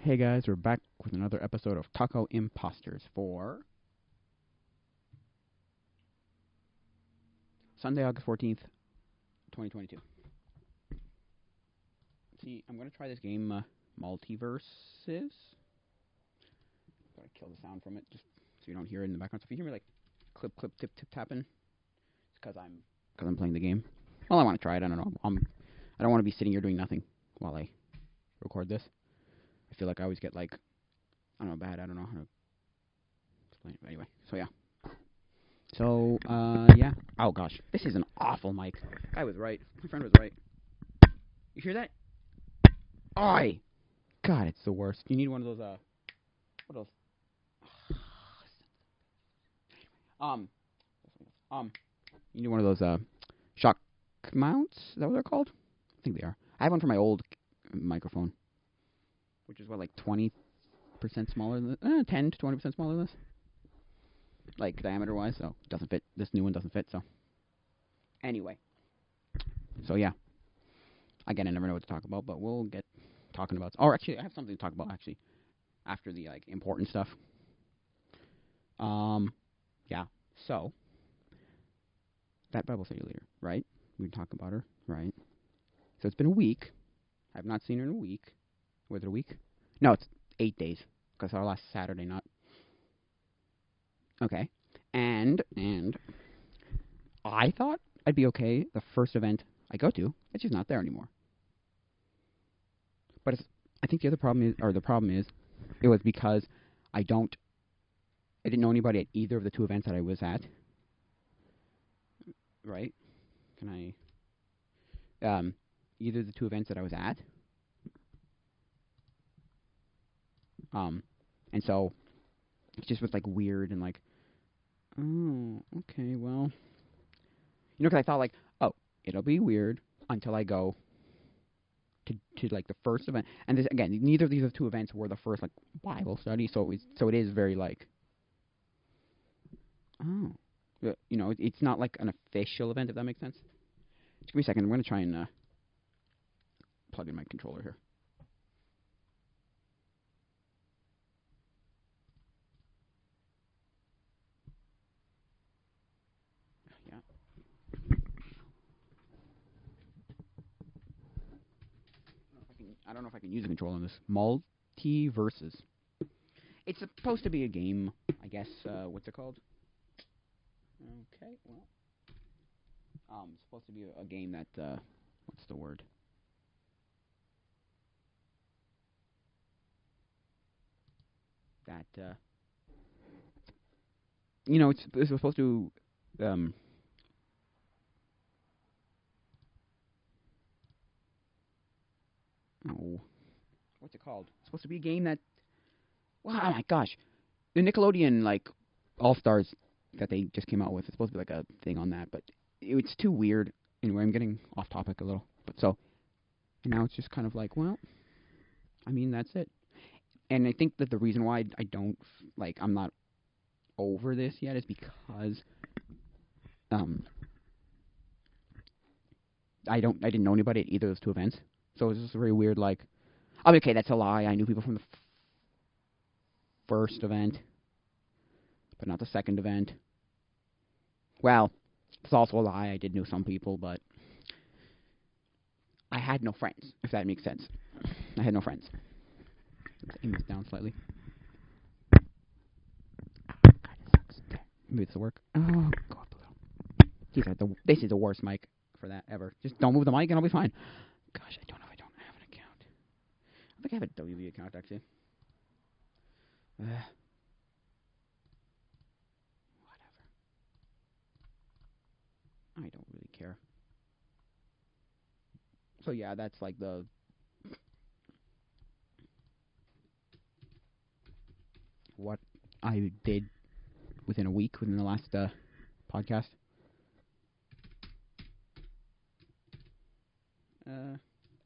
Hey guys, we're back with another episode of Tacoimposters for Sunday, August 14th, 2022. See, I'm going to try this game, Multiverses. Gotta kill the sound from it, just so you don't hear it in the background. So if you hear me like clip, tip, tapping, it's because I'm playing the game. Well, I want to try it. I don't know. I don't want to be sitting here doing nothing while I record this. I feel like I always get like, I don't know, bad. I don't know how to explain it. But anyway, so yeah. Yeah. Oh gosh, this is an awful mic. I was right. My friend was right. You hear that? Oi! God, it's the worst. You need one of those, what else? Um, you need one of those, shock mounts? Is that what they're called? I think they are. I have one for my old microphone, which is, what, like 20% smaller than this? 10 to 20% smaller than this? Like, diameter-wise, so it doesn't fit. This new one doesn't fit, so. Anyway. So, yeah. Again, I never know what to talk about, but we'll get talking about... Oh, actually, I have something to talk about, actually, after the, like, important stuff. Yeah. So, that Bible study leader, right? We talked about her, right? So it's been a week. I have not seen her in a week. Was it a week? No, it's 8 days, because our last Saturday, not... Okay. And I thought I'd be okay the first event I go to, and she's not there anymore. But I think the problem is, it was because I didn't know anybody at either of the two events that I was at. Right? Can I, either of the two events that I was at. And so, it just was, like, weird and, like, oh, okay, well, because I thought, like, oh, it'll be weird until I go to like the first event, and this, again, neither of these two events were the first like Bible study, so it is very like, oh, it's not like an official event, if that makes sense. Just give me a second. I'm gonna try and plug in my controller here. Yeah. I don't know if I can use a controller on this. Multiverses. It's supposed to be a game, I guess. What's it called? Okay, well, it's supposed to be a game that, what's the word? That, it's supposed to, oh, what's it called? It's supposed to be a game that, wow, oh my gosh, the Nickelodeon, like, All-Stars that they just came out with, it's supposed to be like a thing on that, but it's too weird. Anyway, I'm getting off topic a little, but so, and now it's just kind of like, well, I mean, that's it. And I think that the reason why I don't, like, I'm not over this yet is because, I didn't know anybody at either of those two events, so it's just very weird, like, okay, that's a lie, I knew people from the first event, but not the second event. Well, it's also a lie, I did know some people, but I had no friends, if that makes sense. I had no friends. Let's aim this down slightly. God, it sucks. Okay, maybe this will work. Oh, go up a little. This is the worst mic for that ever. Just don't move the mic and I'll be fine. Gosh, I don't know if I don't have an account. I think I have a WB account, actually. Whatever. I don't really care. So yeah, that's like the... what I did within a week, within the last podcast.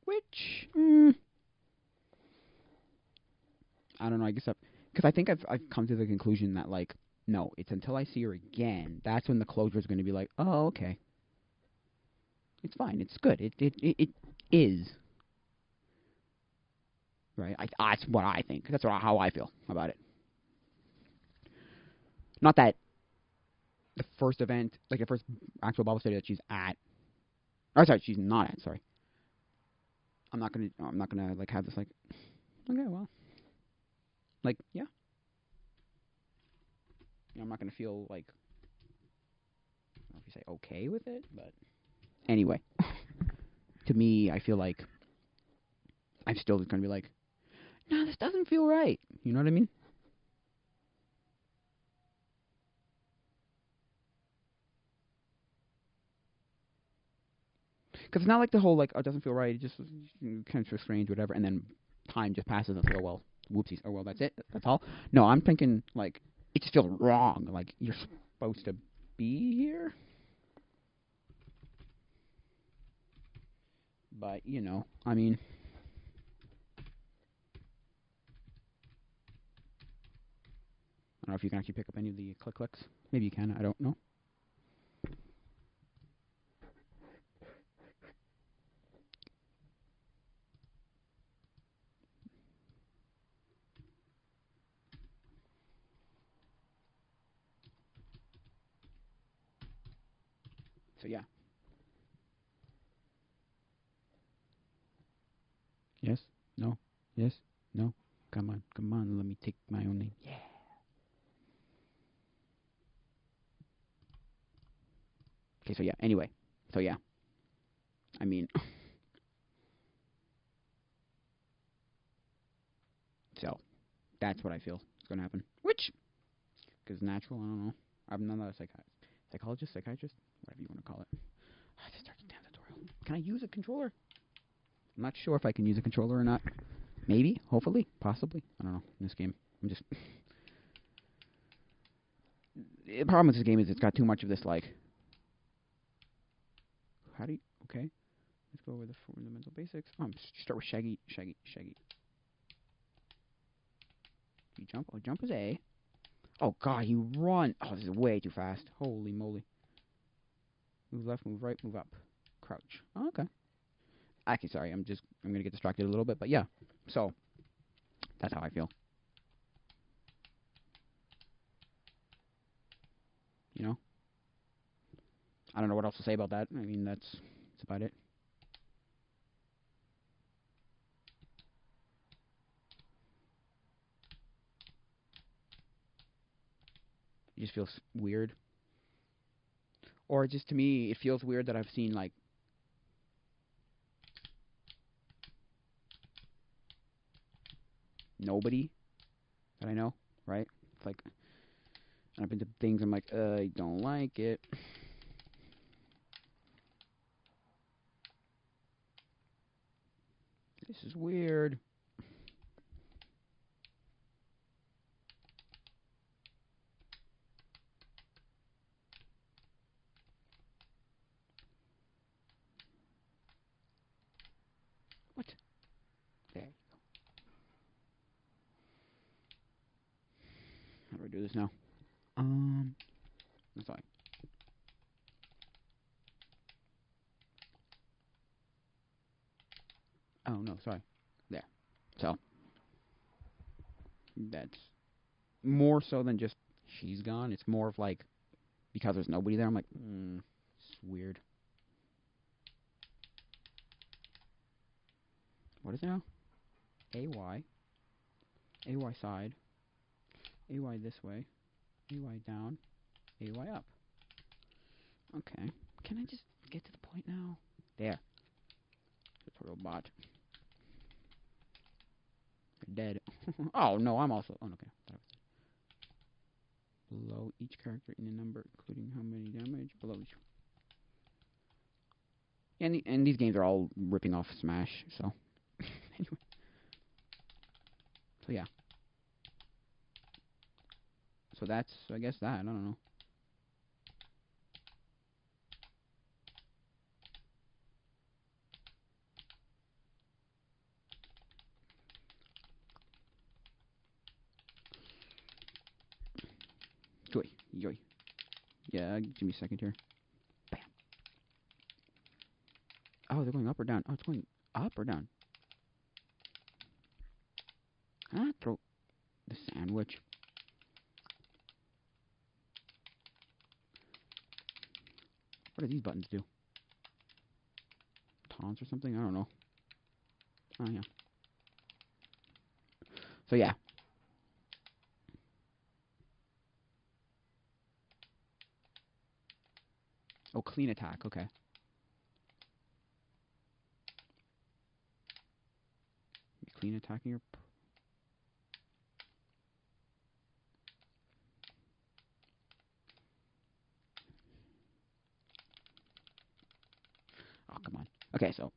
Which... I don't know, I guess because I think I've come to the conclusion that, like, no, it's until I see her again, that's when the closure is going to be like, oh, okay. It's fine, it's good. It is. right? That's what I think. That's how I feel about it. Not that the first event, like the first actual Bible study that she's at, or sorry, she's not at. Sorry, I'm not gonna like have this like, okay, well, like yeah, I'm not gonna feel like, I don't know if you say okay with it, but anyway, to me, I feel like I'm still just gonna be like, no, this doesn't feel right. You know what I mean? Because it's not like the whole like, oh, it doesn't feel right. It just kind of strange, whatever, and then time just passes and it's like, oh well, whoopsies. Oh well, that's it. That's all. No, I'm thinking like it just feels wrong. Like you're supposed to be here, but I mean, I don't know if you can actually pick up any of the clicks. Maybe you can. I don't know. So yeah. Yes. No. Yes. No. Come on. Come on. Let me take my own name. Yeah. Okay. So yeah. Anyway. So yeah. I mean. So that's what I feel is going to happen. Which is natural. I don't know. I'm not a psychologist, psychiatrist, whatever you want to call it. I just started the damn tutorial. Can I use a controller? I'm not sure if I can use a controller or not. Maybe, hopefully, possibly. I don't know. In this game, I'm just. The problem with this game is it's got too much of this like. How do you? Okay, let's go over the fundamental basics. Start with Shaggy. You jump. Oh, jump is A. Oh God, he run. Oh, this is way too fast. Holy moly. Move left, move right, move up. Crouch. Oh, okay. Actually, sorry, I'm gonna get distracted a little bit, but yeah. So that's how I feel. You know, I don't know what else to say about that. I mean, that's about it. It just feels weird, or just to me, it feels weird that I've seen like nobody that I know, right? It's like, and I've been to things. I'm like, I don't like it. This is weird. What? There. How do I do this now? Sorry. Oh no, sorry. There. So that's more so than just she's gone. It's more of like because there's nobody there. I'm like, it's weird. What is it now? AY. AY side. AY this way. AY down. AY up. Okay. Can I just get to the point now? There. Tutorial bot. They're dead. Oh no, I'm also. Oh, okay. Below each character in a number, including how many damage. Below each. And these games are all ripping off Smash, so. Anyway. So yeah. So that's, I guess, that. I don't know. Yoy. Yeah, give me a second here. Bam. Oh, they're going up or down? Oh, it's going up or down? Sandwich. What do these buttons do? Taunts or something? I don't know. Oh, yeah. So, yeah. Oh, clean attack. Okay. Clean attacking your... Oh, come on. Okay, so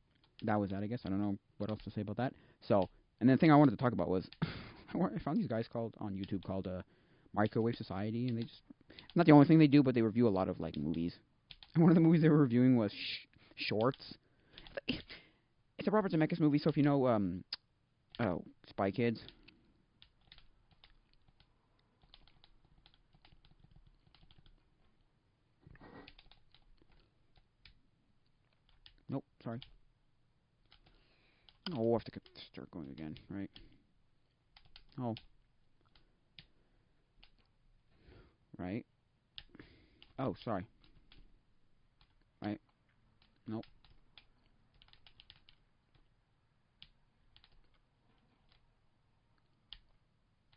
that was that, I guess. I don't know what else to say about that. So, and then the thing I wanted to talk about was I found these guys called on YouTube called Microwave Society, and they just not the only thing they do, but they review a lot of like movies. And one of the movies they were reviewing was Shorts. It's a Robert Zemeckis movie, so if you know Spy Kids. Nope, sorry. Oh, we'll have to start going again, right? Oh. Right. Oh, sorry. Right. Nope.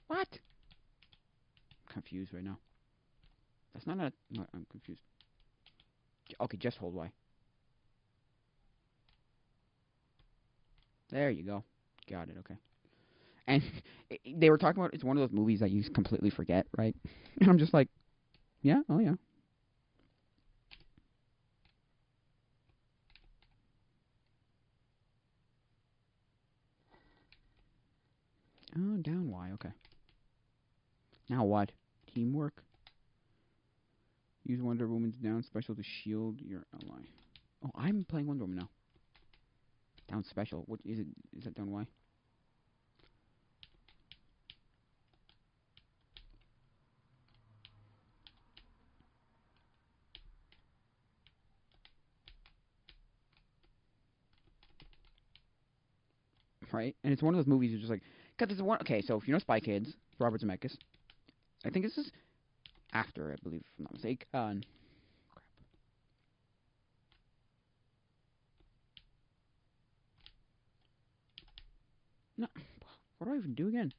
What? I'm confused right now. That's not a... No, I'm confused. Okay, just hold Y. There you go. Got it, okay. And they were talking about it's one of those movies that you completely forget, right? And I'm just like, yeah, oh yeah. Oh, down Y, okay. Now what? Teamwork? Use Wonder Woman's down special to shield your ally. Oh, I'm playing Wonder Woman now. Down special. What is it? Is that down Y? Right? And it's one of those movies you're just like, because it's one. Okay, so if you know Spy Kids, Robert Zemeckis. I think this is after, I believe, if I'm not mistaken. Crap. No, what do I even do again?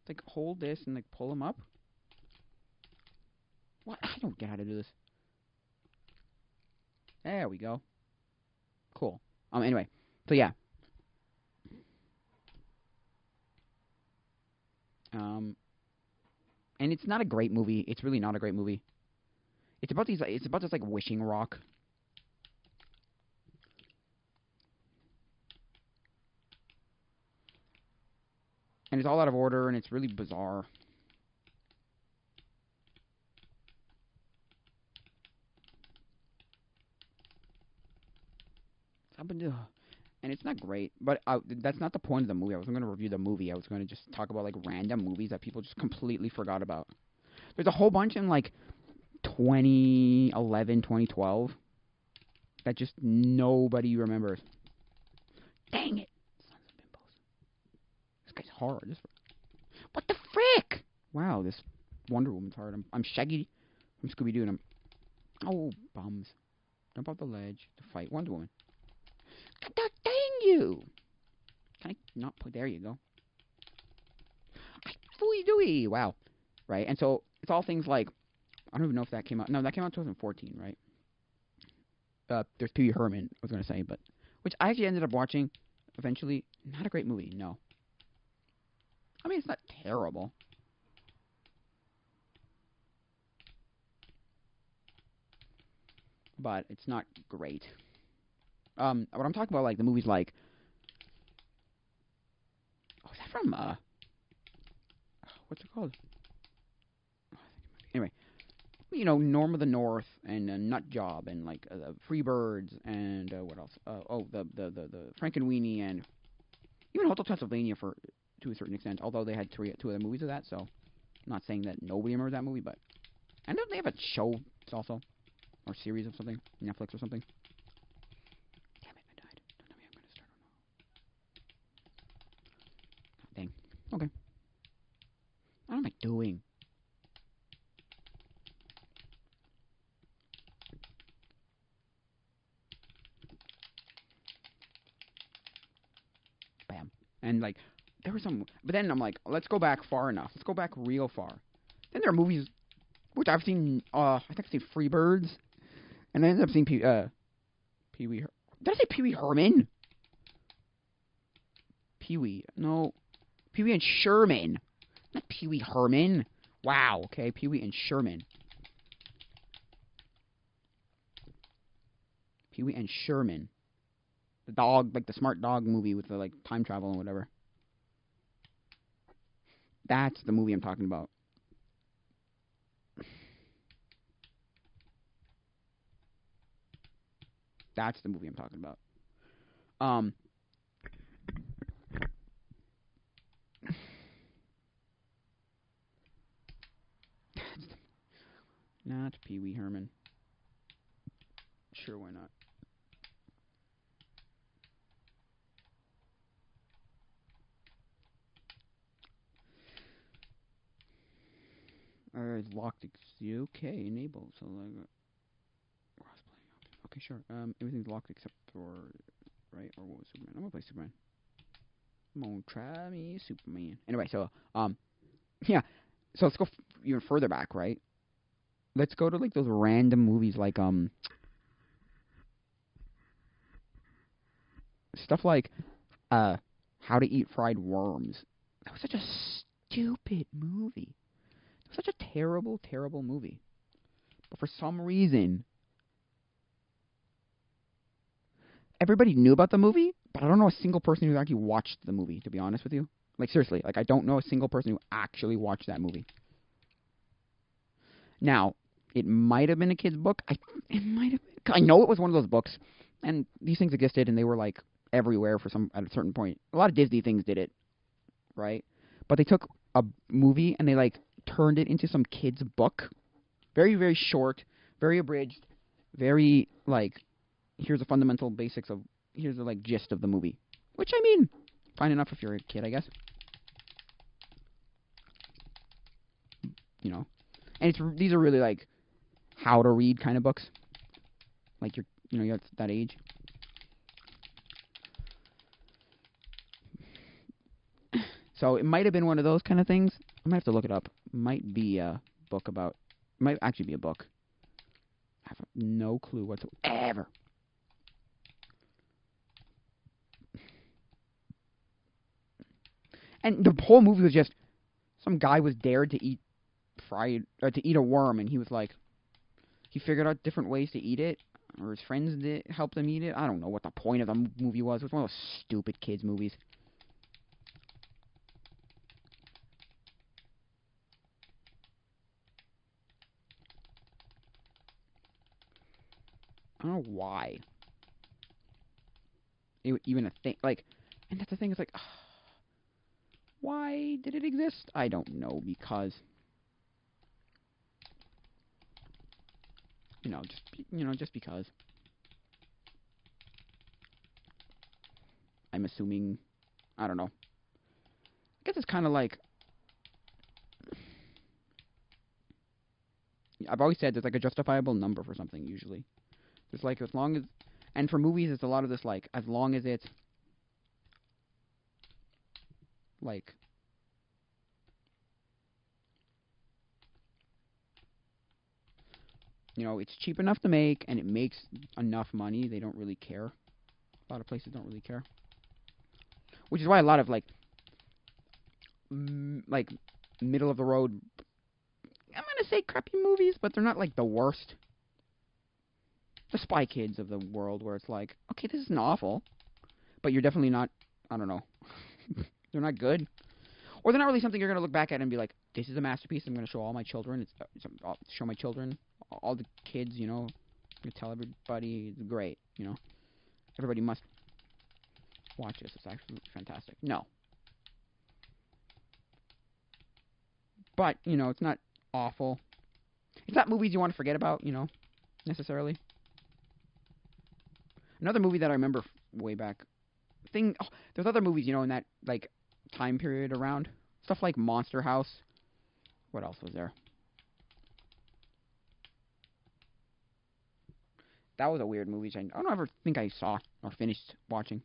It's like hold this and like pull them up. What? I don't get how to do this. There we go. Cool. Anyway, so yeah. And it's not a great movie. It's really not a great movie. It's about these. It's about this like wishing rock. And it's all out of order, and it's really bizarre. And it's not great, but that's not the point of the movie. I wasn't going to review the movie. I was going to just talk about like random movies that people just completely forgot about. There's a whole bunch in like 2011, 2012 that just nobody remembers. Dang it! Sons of bimbos. This guy's hard. What the frick? Wow, this Wonder Woman's hard. I'm Shaggy. I'm Scooby Doo, and I'm... Oh, bums. Jump off the ledge to fight Wonder Woman. God dang you! Can I not put... There you go. Fooey dooey! Wow. Right, and so it's all things like... I don't even know if that came out... No, that came out in 2014, right? There's Pee Wee Herman, I was going to say, but... Which I actually ended up watching eventually. Not a great movie, no. I mean, it's not terrible. But it's not great. What I'm talking about, like, the movies like... Oh, is that from, what's it called? Anyway, you know, Norm of the North and Nut Job and, like, Free Birds and, what else? The Frankenweenie and even Hotel Transylvania to a certain extent, although they had two other movies of that, so I'm not saying that nobody remembers that movie, but... And don't they have a show also? Or series of something? Netflix or something? Damn it, I died. Don't tell me I'm going to start or no. Dang. Okay. I don't know, doing? Bam. And, like, there was some... But then I'm like, let's go back far enough. Let's go back real far. Then there are movies, which I've seen, I think I've seen Freebirds. And I ended up seeing Pee-wee... Did I say Pee-wee Herman? Pee-wee. No. Pee-wee and Sherman. Not Pee-wee Herman. Wow, okay. Pee-wee and Sherman. Pee-wee and Sherman. The dog, like the smart dog movie with the, like, time travel and whatever. That's the movie I'm talking about. That's the movie I'm talking about. Not Pee-wee Herman. Sure, why not? Locked. Okay, enable. So like crossplay. Okay, sure. Everything's locked except for right or what was Superman? I'm gonna play Superman. Come on, try me, Superman. Anyway, so yeah. So let's go even further back, right? Let's go to like those random movies, like stuff like How to Eat Fried Worms. That was such a stupid movie. Such a terrible, terrible movie. But for some reason, everybody knew about the movie, but I don't know a single person who actually watched the movie, to be honest with you. Like, seriously, like, I don't know a single person who actually watched that movie. Now, it might have been a kid's book. It might have been. I know it was one of those books, and these things existed, and they were, like, everywhere at a certain point. A lot of Disney things did it, right? But they took a movie, and they, like, turned it into some kid's book. Very, very short, very abridged, very, like, here's the fundamental basics of, here's the, like, gist of the movie. Which, I mean, fine enough if you're a kid, I guess. You know. And these are really, like, how to read kind of books. Like, you're at that age. So, it might have been one of those kind of things. I might have to look it up. Might be a book about... Might actually be a book. I have no clue whatsoever. And the whole movie was just... Some guy was dared to eat to eat a worm, and he was like... He figured out different ways to eat it. Or his friends helped him eat it. I don't know what the point of the movie was. It was one of those stupid kids' movies. I don't know why. Even a thing, like, and that's the thing, it's like, why did it exist? I don't know, because, just because. I'm assuming, I don't know. I guess it's kind of like, I've always said there's like a justifiable number for something, usually. There's like, as long as, and for movies, it's a lot of this, like, as long as it's, like, it's cheap enough to make, and it makes enough money, they don't really care. A lot of places don't really care. Which is why a lot of, like, middle of the road, I'm gonna say crappy movies, but they're not, like, the worst. The Spy Kids of the world, where it's like, okay, this isn't awful, but you're definitely not, I don't know, they're not good. Or they're not really something you're gonna look back at and be like, this is a masterpiece, I'm gonna show all my children, show my children, all the kids, I'm gonna tell everybody, it's great, everybody must watch this, it's actually fantastic. No. But, it's not awful. It's not movies you want to forget about, necessarily. Another movie that I remember way back, there's other movies, in that, like, time period around. Stuff like Monster House. What else was there? That was a weird movie. I don't ever think I saw or finished watching.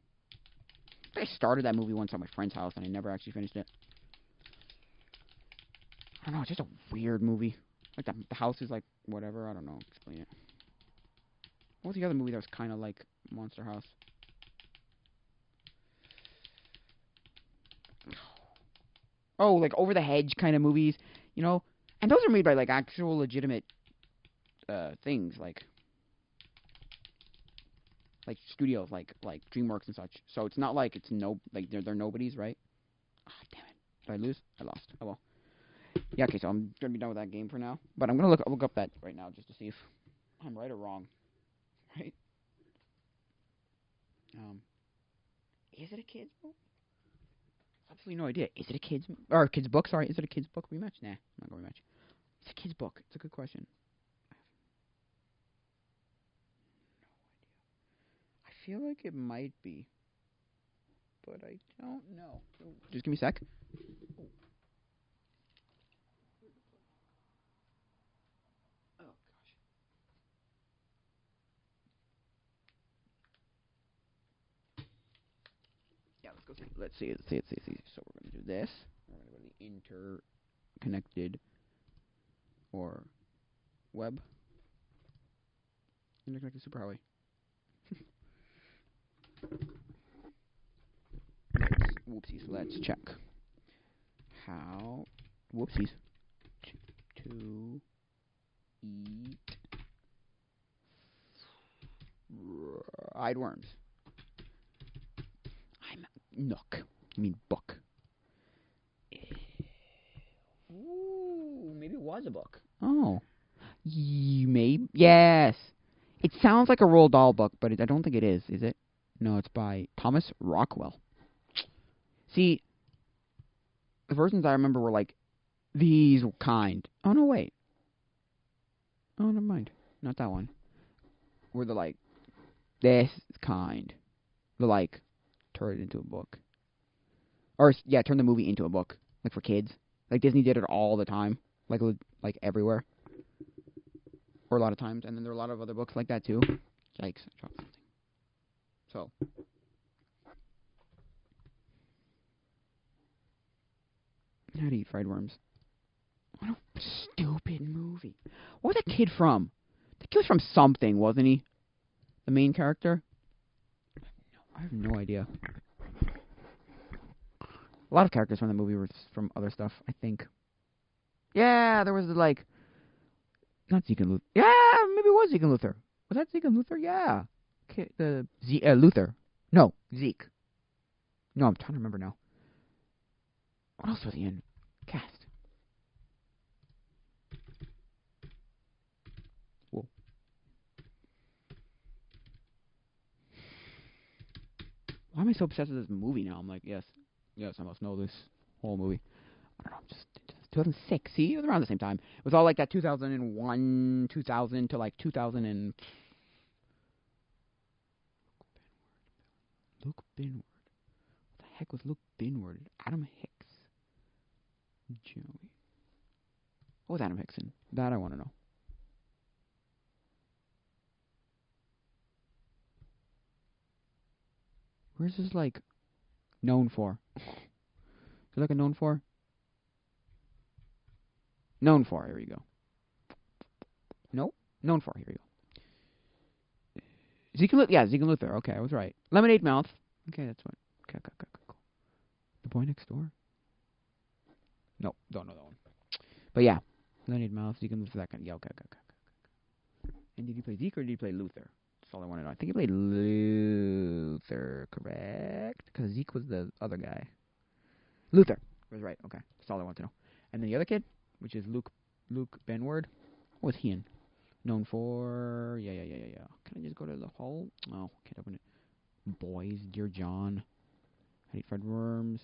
I started that movie once at my friend's house, and I never actually finished it. I don't know. It's just a weird movie. Like, the house is like, whatever. I don't know. Explain it. What was the other movie that was kind of like Monster House? Oh, like Over the Hedge kind of movies, you know? And those are made by, like, actual legitimate things, like studios, like DreamWorks and such. So it's not like it's they're nobodies, right? Ah, damn it. Did I lose? I lost. Oh, well. Yeah, okay, so I'm gonna be done with that game for now. But I'm gonna look up that right now just to see if I'm right or wrong. Right? Is it a kid's book? Absolutely no idea. Is it a kid's book? Sorry, is it a kid's book rematch? Nah, I'm not gonna rematch. It's a kid's book. It's a good question. I feel like it might be, but I don't know. Just give me a sec. Oh gosh. Yeah, let's go see. Let's see. So we're gonna do this. We're gonna go to the interconnected or web interconnected superhighway. Whoopsies. Let's check. How? Whoopsies. To eat fried worms. I'm nook. I mean book. Ooh, maybe it was a book. Oh. Maybe. Yes. It sounds like a Roald Dahl book, but I don't think it is it? No, it's by Thomas Rockwell. See, the versions I remember were like, these kind. Oh, no, wait. Oh, never mind. Not that one. Were the like, this kind. The like, turn it into a book. Or, yeah, turn the movie into a book. Like for kids. Like Disney did it all the time. Like everywhere. Or a lot of times. And then there are a lot of other books like that too. Yikes. I dropped something. So. How to eat fried worms. What a stupid movie. What was that kid from? The kid was from something, wasn't he? The main character? I have no idea. A lot of characters from the movie were from other stuff, I think. Yeah, there was like... Not Zeke and Luther. Yeah, maybe it was Zeke and Luther. Was that Zeke and Luther? Yeah. Luther. No, Zeke. No, I'm trying to remember now. What else was he in? Cast. Whoa. Why am I so obsessed with this movie now? I'm like, yes, I must know this whole movie. I don't know, just 2006. See, it was around the same time. It was all like that 2001, 2000 to like 2000 and... Luke Binward. What the heck was Luke Binward? Adam Hicks. Joey. What was Adam Hicks in? That I want to know. Where's this like known for? Is it like a known for? Known for. Here we go. Nope. Known for. Here we go. Zeke and Luther. Okay, I was right. Lemonade Mouth. Okay, that's what. Okay, cool. The Boy Next Door. Nope, don't know that one. But yeah, Lemonade Mouth. Zeke and Luther. That kind. Yeah, okay. And did he play Zeke or did he play Luther? That's all I want to know. I think he played Luther, correct? Because Zeke was the other guy. Luther was right. Okay, that's all I want to know. And then the other kid, which is Luke Benward. What was he in? Known for... Yeah. Can I just go to the hole? Oh, can't open it. Boys, Dear John. I Eat Fried Worms.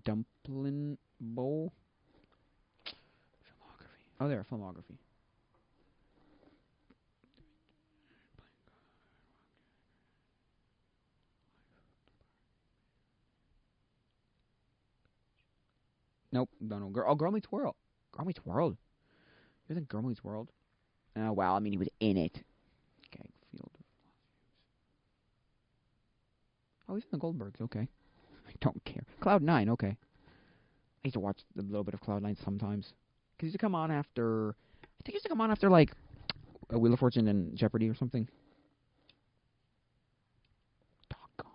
Dumpling Bowl. Filmography. Oh, there, filmography. Nope, don't know. Girl Meets World. Girl Meets World. He was in Girl Meets World. Oh, wow. I mean, he was in it. Okay, Field. Oh, he's in the Goldbergs. Okay. I don't care. Cloud 9. Okay. I used to watch a little bit of Cloud 9 sometimes. Because he used to come on after... I think he used to come on after, like, Wheel of Fortune and Jeopardy or something. Doggone.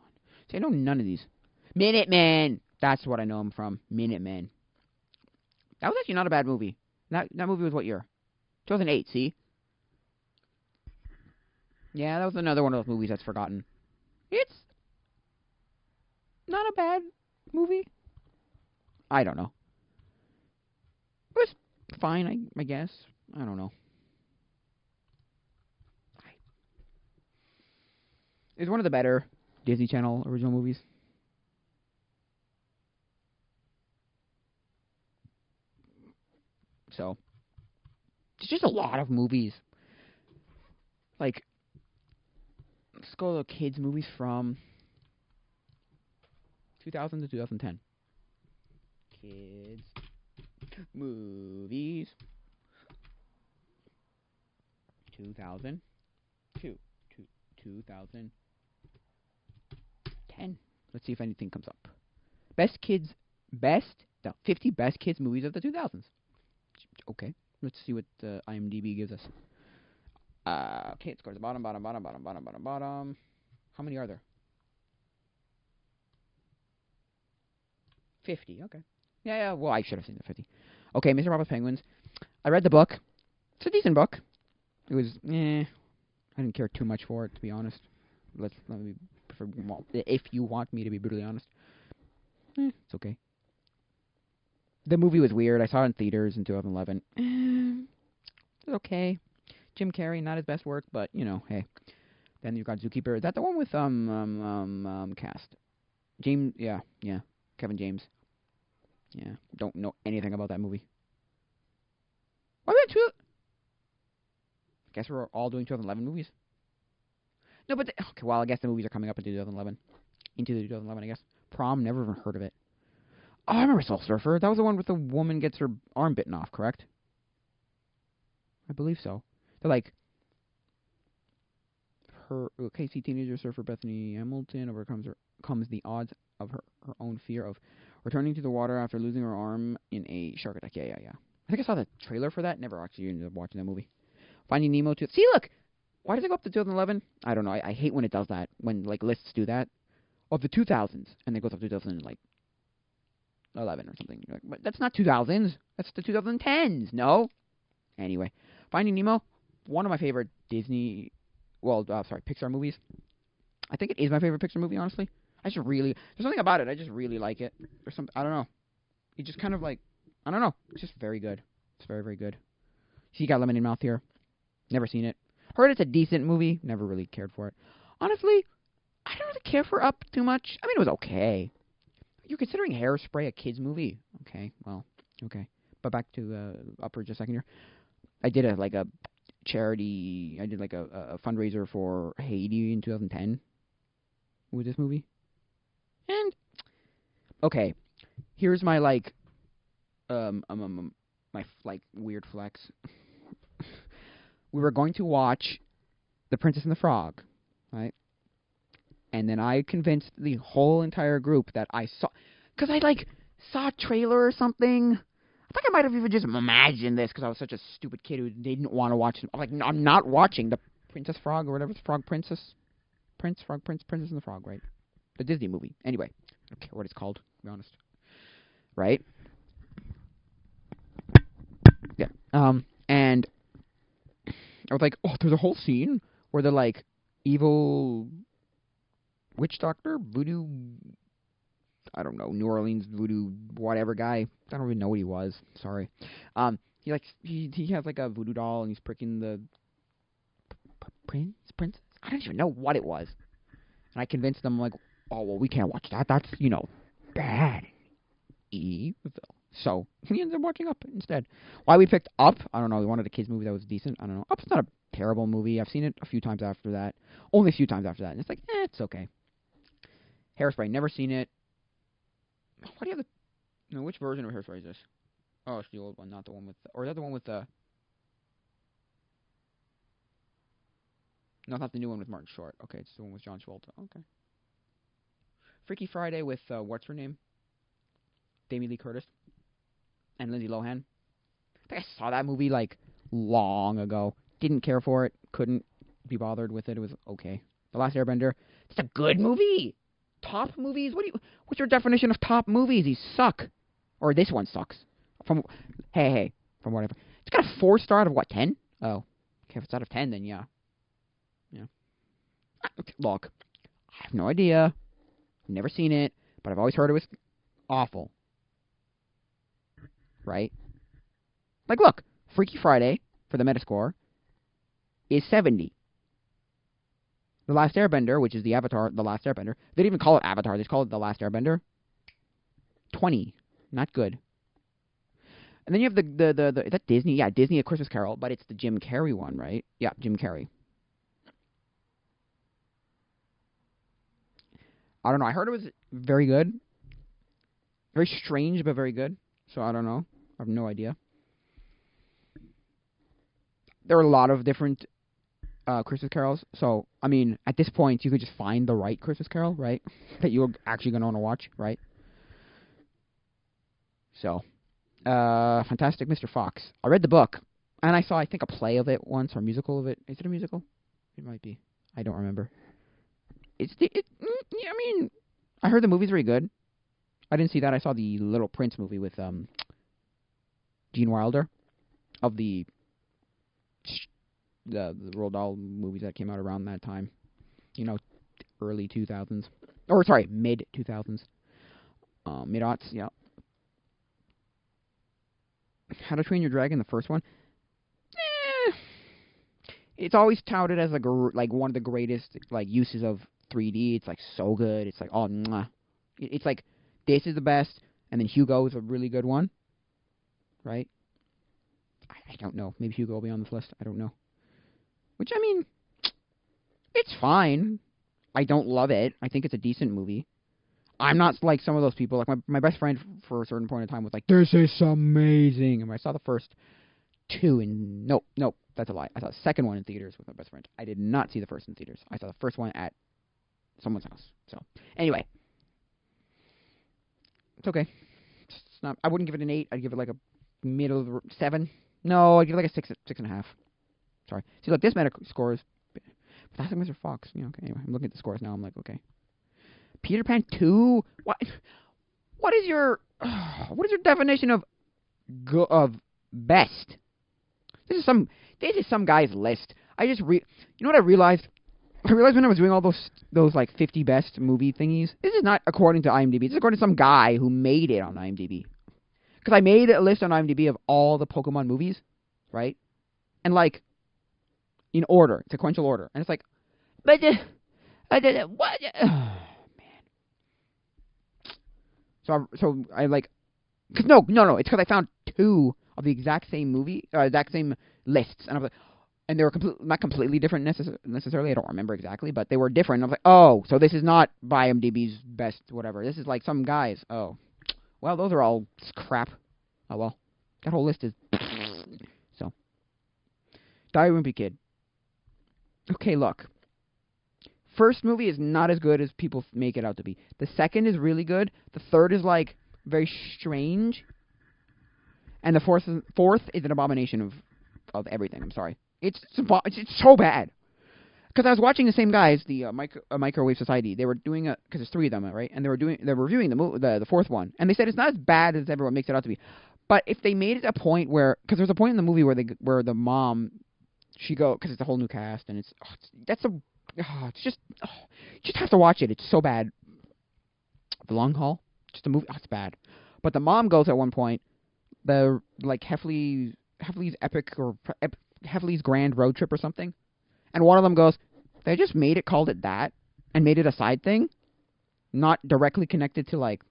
See, I know none of these. Minutemen! That's what I know him from. Minutemen. That was actually not a bad movie. That movie was what year? 2008, see? Yeah, that was another one of those movies that's forgotten. It's not a bad movie. I don't know. It was fine, I guess. I don't know. It's one of the better Disney Channel original movies. So, it's just a lot of movies. Like, let's go to kids' movies from 2000 to 2010. Kids movies 2000 to 2010. Let's see if anything comes up. The 50 best kids movies of the 2000s. Okay, let's see what IMDb gives us. Okay, it scores the bottom. How many are there? 50, okay. Yeah, well, I should have seen the 50. Okay, Mr. Robert's Penguins. I read the book. It's a decent book. It was, I didn't care too much for it, to be honest. Let me, if you want me to be brutally honest. It's okay. The movie was weird. I saw it in theaters in 2011. It's okay. Jim Carrey, not his best work, but, hey. Then you've got Zookeeper. Is that the one with, cast? James, yeah. Kevin James. Yeah, don't know anything about that movie. What about I guess we're all doing 2011 movies? No, but, okay, well, I guess the movies are coming up into 2011. Into 2011, I guess. Prom, never even heard of it. Oh, I remember Soul Surfer. That was the one where the woman gets her arm bitten off, correct? I believe so. They're like, Casey teenager surfer Bethany Hamilton overcomes the odds of her own fear of returning to the water after losing her arm in a shark attack. Yeah. I think I saw the trailer for that. Never actually ended up watching that movie. Finding Nemo too. See, look! Why does it go up to 2011? I don't know. I hate when it does that. When, like, lists do that. Of the 2000s. And it goes up to 2011 or something. Like, but that's not 2000s. That's the 2010s. No? Anyway. Finding Nemo. One of my favorite Disney... Pixar movies. I think it is my favorite Pixar movie, honestly. There's something about it. I just really like it. There's some, I don't know. It just kind of like, I don't know. It's just very good. It's very, very good. See, you got Lemon in Mouth here. Never seen it. Heard it's a decent movie. Never really cared for it. Honestly, I don't really care for Up too much. I mean, it was okay. You're considering Hairspray a kid's movie. Okay, well, okay. But back to Up for just a second here. I did a charity. I did a fundraiser for Haiti in 2010 with this movie. And okay, here's my my weird flex. We were going to watch The Princess and the Frog, right? And then I convinced the whole entire group that I saw, because I saw a trailer or something. I think I might have even just imagined this because I was such a stupid kid who didn't want to watch it. I'm like, no, I'm not watching The Princess Frog or whatever. Frog Princess. Princess and the Frog, right? The Disney movie. Anyway, I don't care what it's called, to be honest. Right? Yeah. And I was like, oh, there's a whole scene where the evil witch doctor, voodoo, I don't know, New Orleans voodoo whatever guy. I don't even know what he was. Sorry. He has a voodoo doll and he's pricking the princess. I don't even know what it was. And I convinced them oh well, we can't watch that. That's bad. Evil. So we ended up watching Up instead. Why we picked Up? I don't know. We wanted a kids movie that was decent. I don't know. Up's not a terrible movie. I've seen it a few times after that. Only a few times after that. And it's it's okay. Hairspray. Never seen it. What do you have? Which version of Hairspray is this? Oh, it's the old one, not the one with... Or is that the one with the... No, it's not the new one with Martin Short. Okay, it's the one with John Travolta. Okay. Freaky Friday with, what's her name? Jamie Lee Curtis. And Lindsay Lohan. I think I saw that movie, like, long ago. Didn't care for it. Couldn't be bothered with it. It was okay. The Last Airbender. It's a good movie. Top movies? What's your definition of top movies? These suck. Or this one sucks. Hey, from whatever. It's got a 4-star out of what, 10? Oh. Okay, if it's out of 10, then yeah. Yeah. Look, I have no idea. Never seen it, but I've always heard it was awful. Right? Like, look, Freaky Friday, for the Metascore, is 70. The Last Airbender, which is the Avatar, The Last Airbender, they didn't even call it Avatar, they just call it The Last Airbender. 20. Not good. And then you have the is that Disney? Yeah, Disney A Christmas Carol, but it's the Jim Carrey one, right? Yeah, Jim Carrey. I don't know. I heard it was very good. Very strange, but very good. So I don't know. I have no idea. There are a lot of different Christmas carols. So, I mean, at this point, you could just find the right Christmas Carol, right? That you're actually going to want to watch, right? So, Fantastic Mr. Fox. I read the book, and I saw, I think, a play of it once, or a musical of it. Is it a musical? It might be. I don't remember. Yeah, I mean, I heard the movie's very good. I didn't see that. I saw the Little Prince movie with Gene Wilder of the Roald Dahl movies that came out around that time. You know, early 2000s. Or, sorry, mid-2000s. Mid-aughts, yeah. How to Train Your Dragon, the first one. It's always touted as like one of the greatest like uses of 3D. It's like so good. It's like, oh, mwah. It's like, this is the best, and then Hugo is a really good one. Right? I don't know. Maybe Hugo will be on this list. I don't know. Which, I mean, it's fine. I don't love it. I think it's a decent movie. I'm not like some of those people. Like, my best friend for a certain point in time was like, this is amazing. And I saw the first two in... Nope, that's a lie. I saw the second one in theaters with my best friend. I did not see the first in theaters. I saw the first one at someone's house. So, anyway. It's okay. It's not... I wouldn't give it an 8. I'd give it like a middle of the 7. No, I'd give it like a 6.5. Sorry. See, look, this Metascore is... Fantastic Mr. Fox. You know, okay, anyway, I'm looking at the scores now. I'm like, okay. Peter Pan 2? What is your definition of best? This is some guy's list. You know what I realized? I realized when I was doing all those like 50 best movie thingies, this is not according to IMDb. This is according to some guy who made it on IMDb. Because I made a list on IMDb of all the Pokemon movies, right? And like in order, sequential order. And it's like, but I did it. What? So I like, cause no, it's because I found 2 of the exact same movie, exact same lists, and I was like, and they were not completely different necessarily. I don't remember exactly, but they were different. I was like, oh, so this is not by IMDb's best whatever. This is like some guys. Oh, well, those are all crap. Oh well, that whole list is so. Die Wimpy Kid. Okay, look. First movie is not as good as people make it out to be. The second is really good. The third is like very strange, and the fourth is an abomination of everything. I'm sorry, it's so bad. Because I was watching the same guys, the Microwave Society. They were doing because there's 3 of them, right? And they're reviewing the fourth one, and they said it's not as bad as everyone makes it out to be. But if they made it a point where, because there's a point in the movie where the mom, because it's a whole new cast, and it's you just have to watch it. It's so bad. The Long Haul, just a movie. Oh, it's bad. But the mom goes at one point, the like Heffley's epic or Heffley's grand road trip or something, and one of them goes, they just called it that, and made it a side thing, not directly connected to like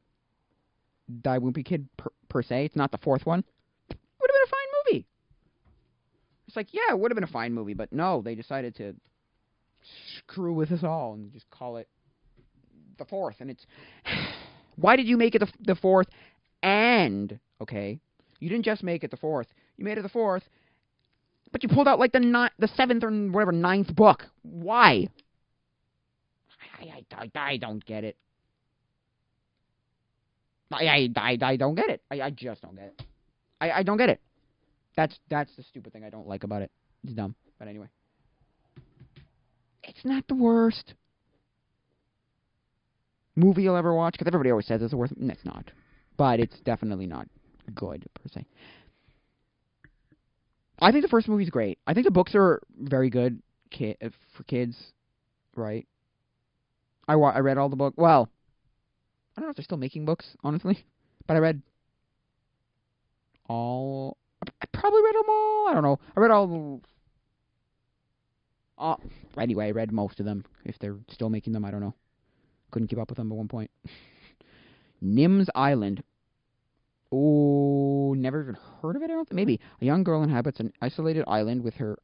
Die Wimpy Kid per se. It's not the fourth one. Would have been a fine movie. It's like, yeah, it would have been a fine movie, but no, they decided to screw with us all and just call it the fourth. And it's, why did you make it the fourth? And okay, You didn't just make it the fourth. You made it the fourth, but you pulled out like the seventh or whatever ninth book. Why? I don't get it. I don't get it. I just don't get it. I don't get it. That's the stupid thing I don't like about it. It's dumb. But anyway. It's not the worst movie you'll ever watch, because everybody always says it's the worst. It's not. But it's definitely not good, per se. I think the first movie's great. I think the books are very good for kids, right? I read all the books. Well, I don't know if they're still making books, honestly. But I read all... I probably read them all. I don't know. I read all... Anyway, I read most of them. If they're still making them, I don't know. Couldn't keep up with them at one point. Nim's Island. Oh, never even heard of it, I don't think. Maybe. A young girl inhabits an isolated island with her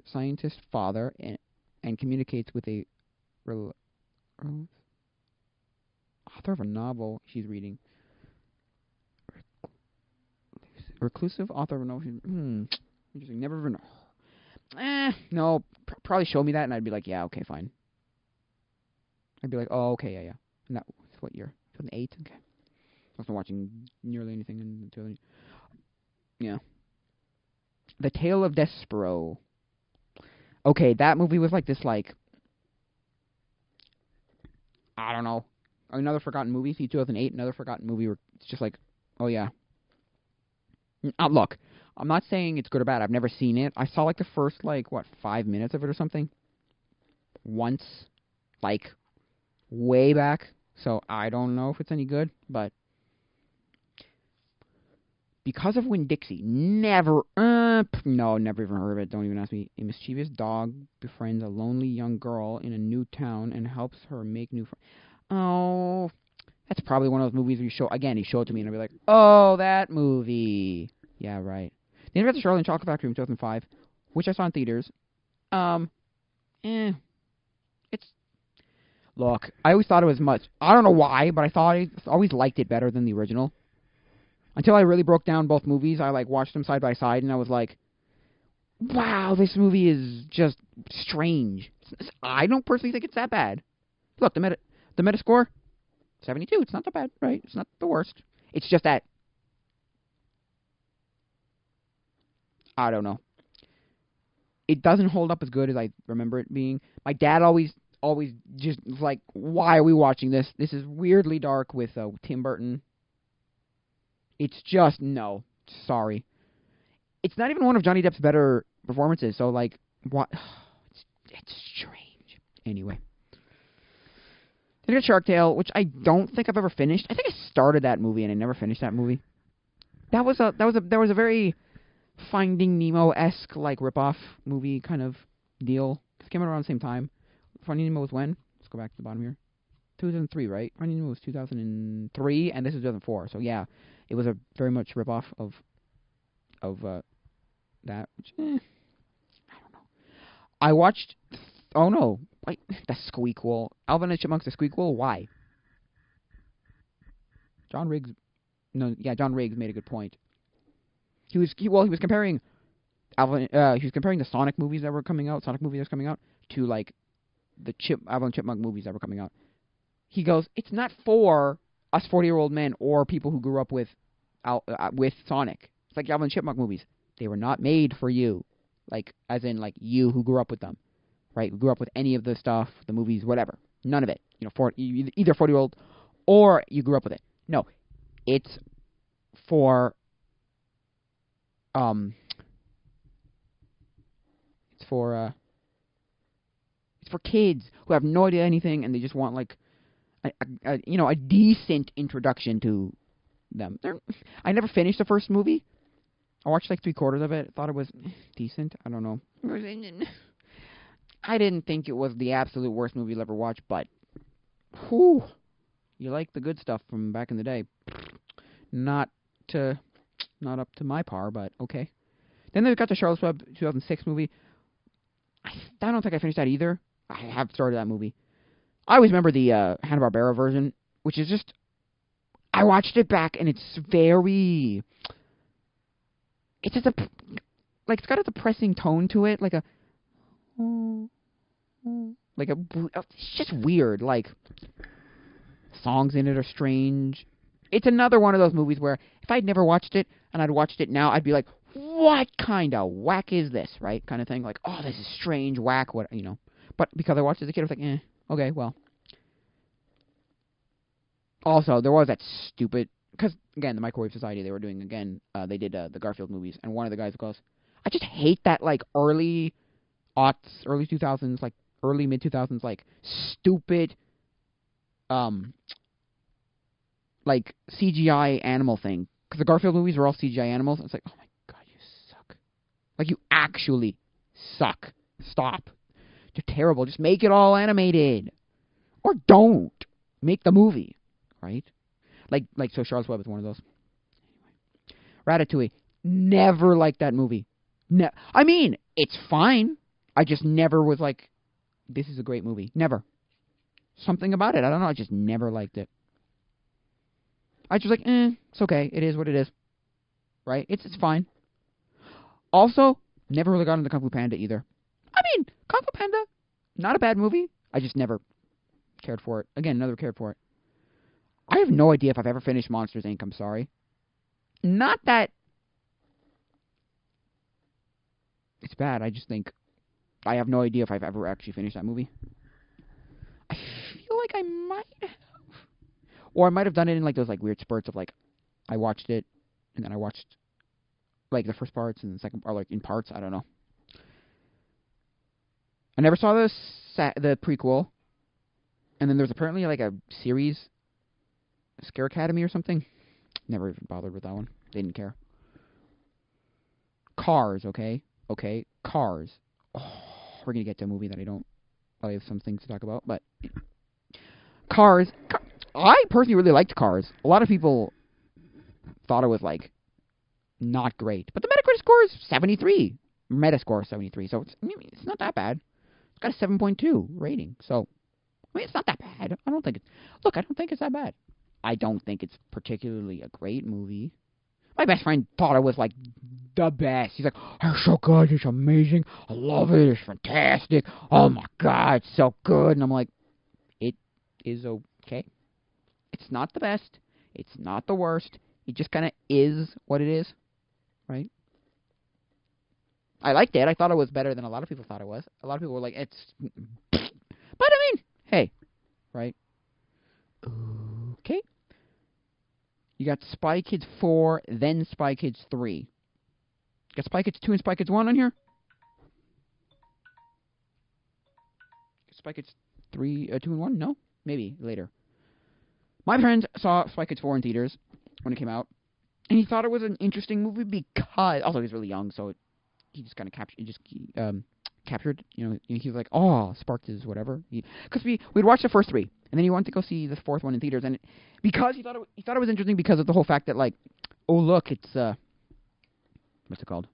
scientist father and communicates with a author of a novel she's reading. Reclusive author of a novel. Interesting. Never even... no. Probably show me that and I'd be like, yeah, okay, fine. I'd be like, oh, okay, yeah. And that was what year? 2008? Okay. I wasn't watching nearly anything in 2008. Yeah. The Tale of Despero. Okay, that movie was like this, like... I don't know. Another forgotten movie. See, 2008, another forgotten movie where it's just like, oh, yeah. Look, I'm not saying it's good or bad. I've never seen it. I saw, like, the first, 5 minutes of it or something. Once. Way back. So, I don't know if it's any good, but... Because of Winn-Dixie, never even heard of it. Don't even ask me. A mischievous dog befriends a lonely young girl in a new town and helps her make new friends. Oh, that's probably one of those movies where you show it to me and I'll be like, oh, that movie. Yeah, right. The Adventures of Charlie and Chocolate Factory from 2005, which I saw in theaters. Look, I always thought it was much. I don't know why, but I always liked it better than the original. Until I really broke down both movies, I watched them side by side, and I was like, wow, this movie is just strange. I don't personally think it's that bad. Look, the Metascore, 72. It's not that bad, right? It's not the worst. It's just that, I don't know. It doesn't hold up as good as I remember it being. My dad always just was like, why are we watching this? This is weirdly dark with Tim Burton. It's just, no. Sorry. It's not even one of Johnny Depp's better performances, so, what? It's strange. Anyway. Then I got Shark Tale, which I don't think I've ever finished. I think I started that movie and I never finished that movie. There was a very Finding Nemo-esque, rip-off movie kind of deal. It came out around the same time. Finding Nemo was when? Let's go back to the bottom here. 2003, right? Finding Nemo was 2003, and this is 2004. So, yeah. It was a very much rip-off of that. Which, I don't know. I watched... Oh, no. Wait, the Squeakquel. Alvin and Chipmunks, the Squeakquel? Why? John Riggs made a good point. He was comparing Alvin... he was comparing the Sonic movies that were coming out, to, the Alvin and Chipmunk movies that were coming out. He goes, it's not for us 40-year-old men or people who grew up with Sonic. It's like Alvin and Chipmunk movies. They were not made for you. As in, you who grew up with them. Right? Who grew up with any of the stuff, the movies, whatever. None of it. Either 40-year-old or you grew up with it. No. It's for... It's for kids who have no idea anything and they just want, a decent introduction to them. I never finished the first movie. I watched 3/4 of it. Thought it was decent. I don't know. I didn't think it was the absolute worst movie you'll ever watch, but whew, you like the good stuff from back in the day. Not up to my par, but okay. Then they've got the Charlotte's Web 2006 movie. I don't think I finished that either. I have started that movie. I always remember the Hanna-Barbera version, which is just... I watched it back, and it's very... it's just like, it's got a depressing tone to it, like a, it's just weird. Like, songs in it are strange. It's another one of those movies where if I'd never watched it and I'd watched it now, I'd be like, what kind of whack is this, right? Kind of thing. Like, oh, this is strange, whack, what, you know. But because I watched it as a kid, I was like, okay, well. Also, there was that stupid, because, again, the Microwave Society, they were doing, again, they did the Garfield movies, and one of the guys goes, I just hate that, like, early aughts, early 2000s, like, early mid-2000s, like, stupid, like, CGI animal thing. Because the Garfield movies were all CGI animals. And it's like, oh my god, you suck. Like, you actually suck. Stop. You're terrible. Just make it all animated. Or don't. Make the movie. Right? Like so Charlotte's Web is one of those. Ratatouille. Never liked that movie. I mean, it's fine. I just never was like, this is a great movie. Never. Something about it. I don't know. I just never liked it. I was just like, it's okay. It is what it is. Right? It's fine. Also, never really got into Kung Fu Panda either. I mean, Kung Fu Panda, not a bad movie. I just never cared for it. Again, never cared for it. I have no idea if I've ever finished Monsters, Inc. I'm sorry. Not that it's bad. I just think I have no idea if I've ever actually finished that movie. I feel like I might have. Or I might have done it in like those like weird spurts of like I watched it and then I watched like the first parts and the second, or like in parts. I don't know. I never saw the prequel, and then there's apparently like a series, Scare Academy or something. Never even bothered with that one. Didn't care. Cars, okay, Cars. Oh, we're gonna get to a movie that I have some things to talk about, but Cars. I personally really liked Cars. A lot of people thought it was like not great, but the Metacritic score is 73. Metascore is 73, so it's not that bad. It's got a 7.2 rating, so I mean it's not that bad. I don't think it's that bad. I don't think it's particularly a great movie. My best friend thought it was like the best. He's like, "It's so good, it's amazing, I love it, it's fantastic. Oh my god, it's so good." And I'm like, it is okay. It's not the best. It's not the worst. It just kind of is what it is, right? I liked it. I thought it was better than a lot of people thought it was. A lot of people were like, it's... But I mean, hey, right? Okay. You got Spy Kids 4, then Spy Kids 3. You got Spy Kids 2 and Spy Kids 1 on here? Spy Kids 3, 2 and 1? No? Maybe later. My friend saw Spy Kids 4 in theaters when it came out, and he thought it was an interesting movie because... Also, he was really young, so he just kind of captured, you know, he was like, oh, sparked his whatever. Because we'd watched the first 3, and then he wanted to go see the 4th one in theaters, and because he thought it was interesting because of the whole fact that, like, oh, look, it's, what's it called?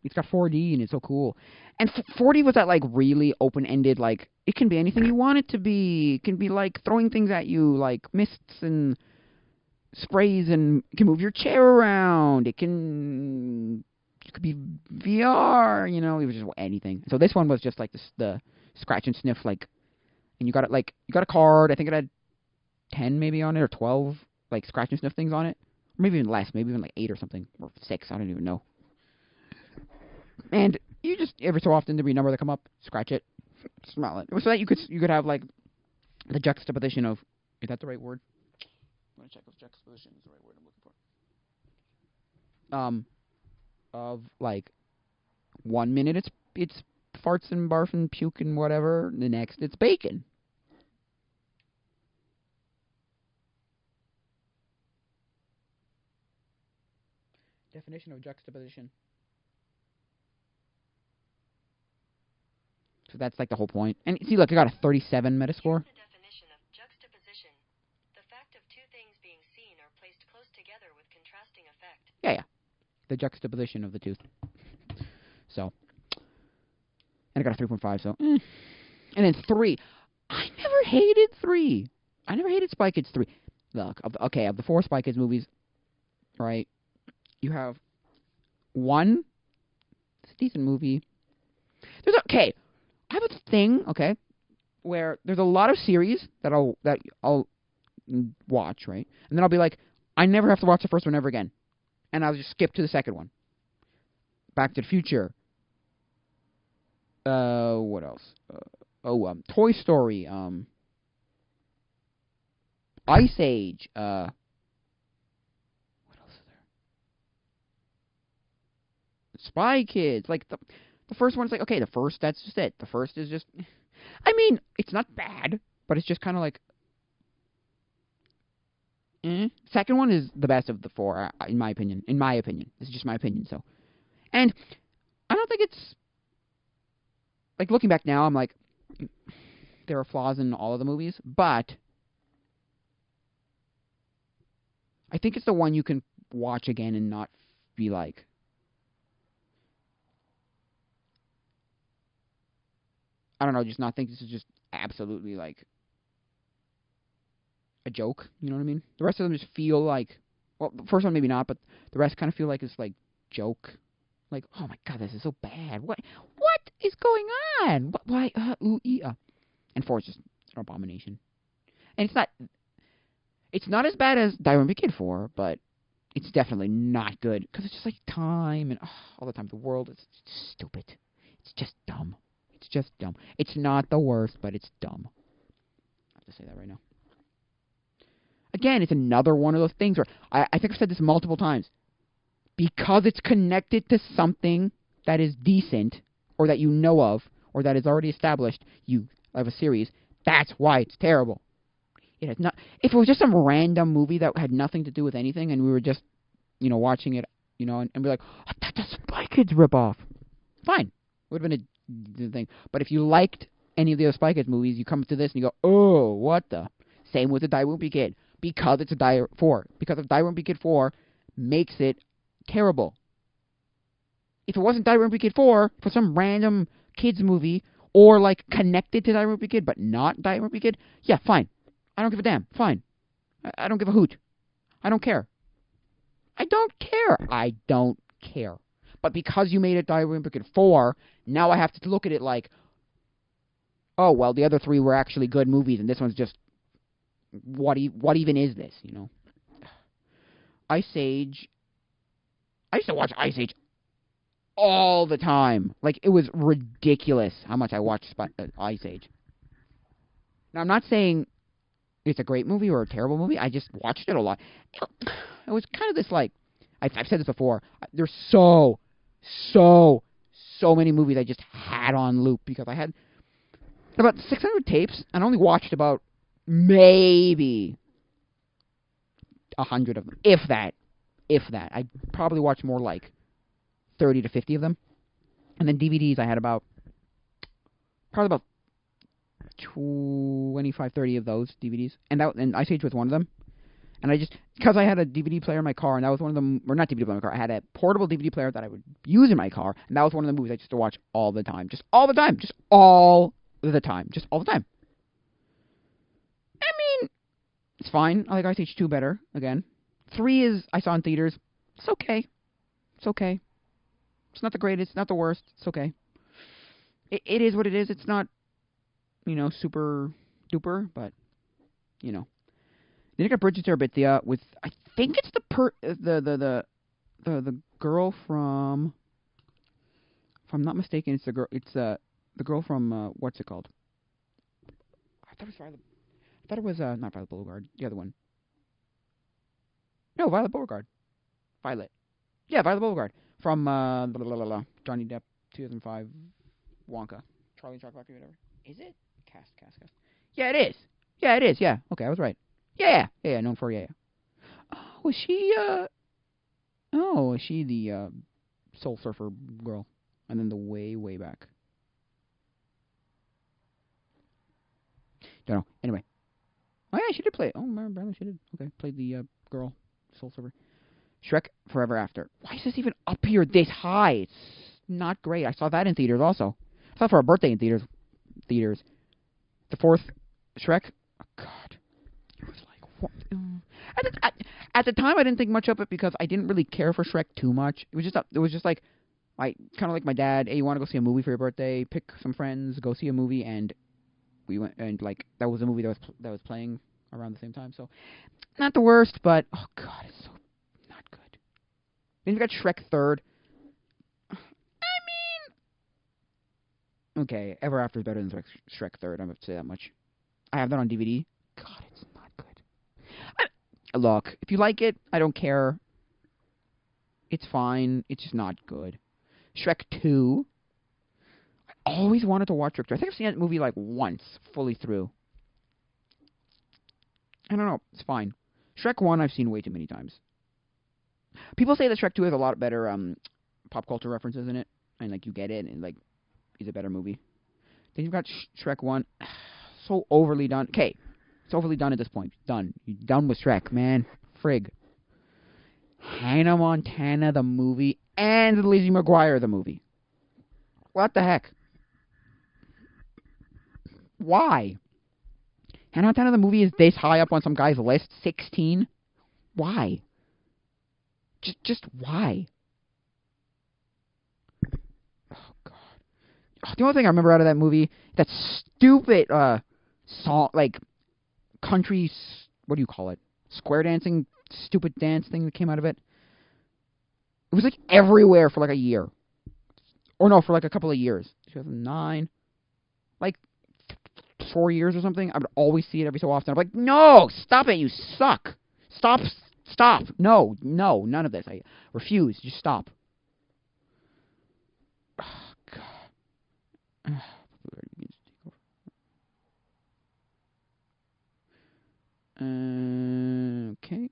It's got 4D, and it's so cool. And 4D was that, like, really open-ended, like, it can be anything you want it to be. It can be, like, throwing things at you, like mists and sprays, and it can move your chair around. It could be VR, you know, it was just anything. So this one was just, like, the scratch and sniff, like, and you got a card, I think it had 10 maybe on it, or 12, like, scratch and sniff things on it. Or maybe even less, maybe even, like, 8 or something, or 6, I don't even know. And you just, every so often, there'd be a number that come up, scratch it, smell it. So that you could have, like, the juxtaposition of, is that the right word? I'm going to check if juxtaposition is the right word I'm looking for. Of, like, 1 minute it's farts and barf and puke and whatever, the next it's bacon. Definition of juxtaposition. So that's like the whole point. And see, look, I got a 37 Metascore. Here's the definition of juxtaposition. The fact of two things being seen or placed close together with contrasting effect. Yeah. The juxtaposition of the two. So. And I got a 3.5, so. And then 3. I never hated 3. I never hated Spy Kids 3. Look, of the 4 Spy Kids movies, right? You have one. It's a decent movie. Okay. I have a thing, okay, where there's a lot of series that I'll watch, right? And then I'll be like, I never have to watch the first one ever again. And I'll just skip to the second one. Back to the Future. What else? Toy Story. Ice Age. What else is there? Spy Kids. Like the first one's like, okay, that's just it. The first is just, I mean, it's not bad, but it's just kind of like, Second one is the best of the four, in my opinion. In my opinion, this is just my opinion. So, and I don't think it's like looking back now. I'm like, there are flaws in all of the movies, but I think it's the one you can watch again and not be like, I don't know, just not think this is just absolutely like a joke. You know what I mean? The rest of them just feel like, well, the first one maybe not, but the rest kind of feel like it's like joke. Like, oh my god, this is so bad. What is going on? Why? And four is just an abomination. And it's not as bad as Die Won't Be Kid 4, but it's definitely not good because it's just like time and all the time. The world is stupid. It's just dumb. It's just dumb. It's not the worst, but it's dumb. I have to say that right now. Again, it's another one of those things where I think I've said this multiple times. Because it's connected to something that is decent, or that you know of, or that is already established, you have a series, that's why it's terrible. It has not. If it was just some random movie that had nothing to do with anything, and we were just, watching it, and be like, oh, that's a Spy Kids ripoff. Fine. Would have been a thing. But if you liked any of the other Spy Kids movies, you come to this and you go, oh, what the? Same with the Die Won't Be Kid. Because it's a Die 4. Because of Die Won't Be Kid 4 makes it terrible. If it wasn't Die Won't Be Kid 4, for some random kids movie, or like connected to Die Won't Be Kid, but not Die Won't Be Kid, yeah, fine. I don't give a damn. Fine. I don't give a hoot. I don't care. I don't care. I don't care. But because you made it Die Won't Be Kid 4, now I have to look at it like, oh, well, the other three were actually good movies, and this one's just, what even is this, Ice Age. I used to watch Ice Age all the time. Like, it was ridiculous how much I watched Ice Age. Now, I'm not saying it's a great movie or a terrible movie. I just watched it a lot. It was kind of this, like, I've said this before. There's so many movies I just had on loop because I had about 600 tapes and I only watched about maybe 100 of them, if that. I probably watched more like 30 to 50 of them. And then DVDs, I had probably about 25, 30 of those DVDs. And Ice Age was one of them. And because I had a DVD player in my car, and that was one of them, or not DVD player in my car, I had a portable DVD player that I would use in my car, and that was one of the movies I used to watch all the time. Just all the time. Just all the time. Just all the time. I mean, it's fine. I like Ice Age 2 better, again. 3 I saw in theaters. It's okay. It's okay. It's not the greatest. It's not the worst. It's okay. It is what it is. It's not, super duper, but, Then you got Bridget Terabithia with, I think it's the girl from, if I'm not mistaken, it's the girl from, what's it called? I thought it was not Violet Beauregard, the other one. No, Violet Beauregard. Violet. Yeah, Violet Beauregard. From, Johnny Depp, 2005, Wonka. Charlie and Chocolate Factory, whatever. Is it? Cast. Yeah, it is. Yeah. Okay, I was right. Yeah, known for, yeah. Oh, is she the, Soul Surfer girl? And then the way back. Don't know. Anyway. Oh, yeah, she did play it. Oh, apparently she did. Okay, played the, girl, Soul Surfer. Shrek Forever After. Why is this even up here this high? It's not great. I saw that in theaters also. I saw it for a birthday in theaters. The fourth Shrek. Oh, God. It was like, what? At the time, I didn't think much of it because I didn't really care for Shrek too much. It was just like, I kind of like my dad. Hey, you want to go see a movie for your birthday? Pick some friends, go see a movie, and we went, and like that was a movie that was playing around the same time. So not the worst, but oh god, it's so not good. Then you got Shrek Third. I mean, okay, Ever After is better than Shrek Third. I'm gonna say that much. I have that on DVD. God, it's not good. Look, if you like it, I don't care. It's fine. It's just not good. Shrek 2. I always wanted to watch Shrek 2. I think I've seen that movie like once, fully through. I don't know. It's fine. Shrek 1 I've seen way too many times. People say that Shrek 2 has a lot better pop culture references in it. And like you get it and like is a better movie. Then you've got Shrek 1. So overly done. Okay. It's overly done at this point. Done. You're done with Shrek, man. Frig. Hannah Montana the movie and Lizzie McGuire the movie. What the heck? Why? Hannah Montana the movie is this high up on some guy's list? 16? Why? Just why? Oh, God. The only thing I remember out of that movie, that stupid song, like, country, what do you call it? Square dancing, stupid dance thing that came out of it. It was like everywhere for like a year. Or no, for like a couple of years. 2009. Like 4 years or something. I would always see it every so often. I'm like, no, stop it, you suck. Stop. No, none of this. I refuse. Just stop. Oh, God. Okay.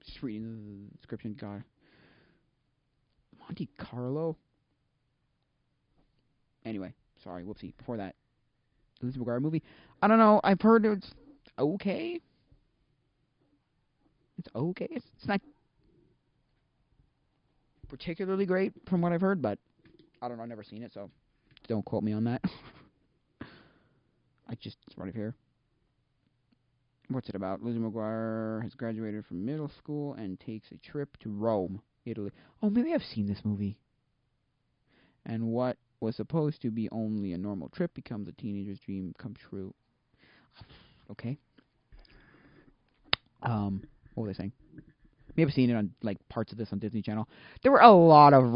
Just reading the description. God. Monte Carlo? Anyway, sorry, whoopsie. Before that, Lizzie McGuire movie. I don't know. I've heard it's okay. It's okay. It's not particularly great from what I've heard, but I don't know. I've never seen it, so don't quote me on that. It's right here. What's it about? Lizzie McGuire has graduated from middle school and takes a trip to Rome, Italy. Oh, maybe I've seen this movie. And what was supposed to be only a normal trip becomes a teenager's dream come true. Okay. What was I saying? Maybe I've seen it on like parts of this on Disney Channel. There were a lot of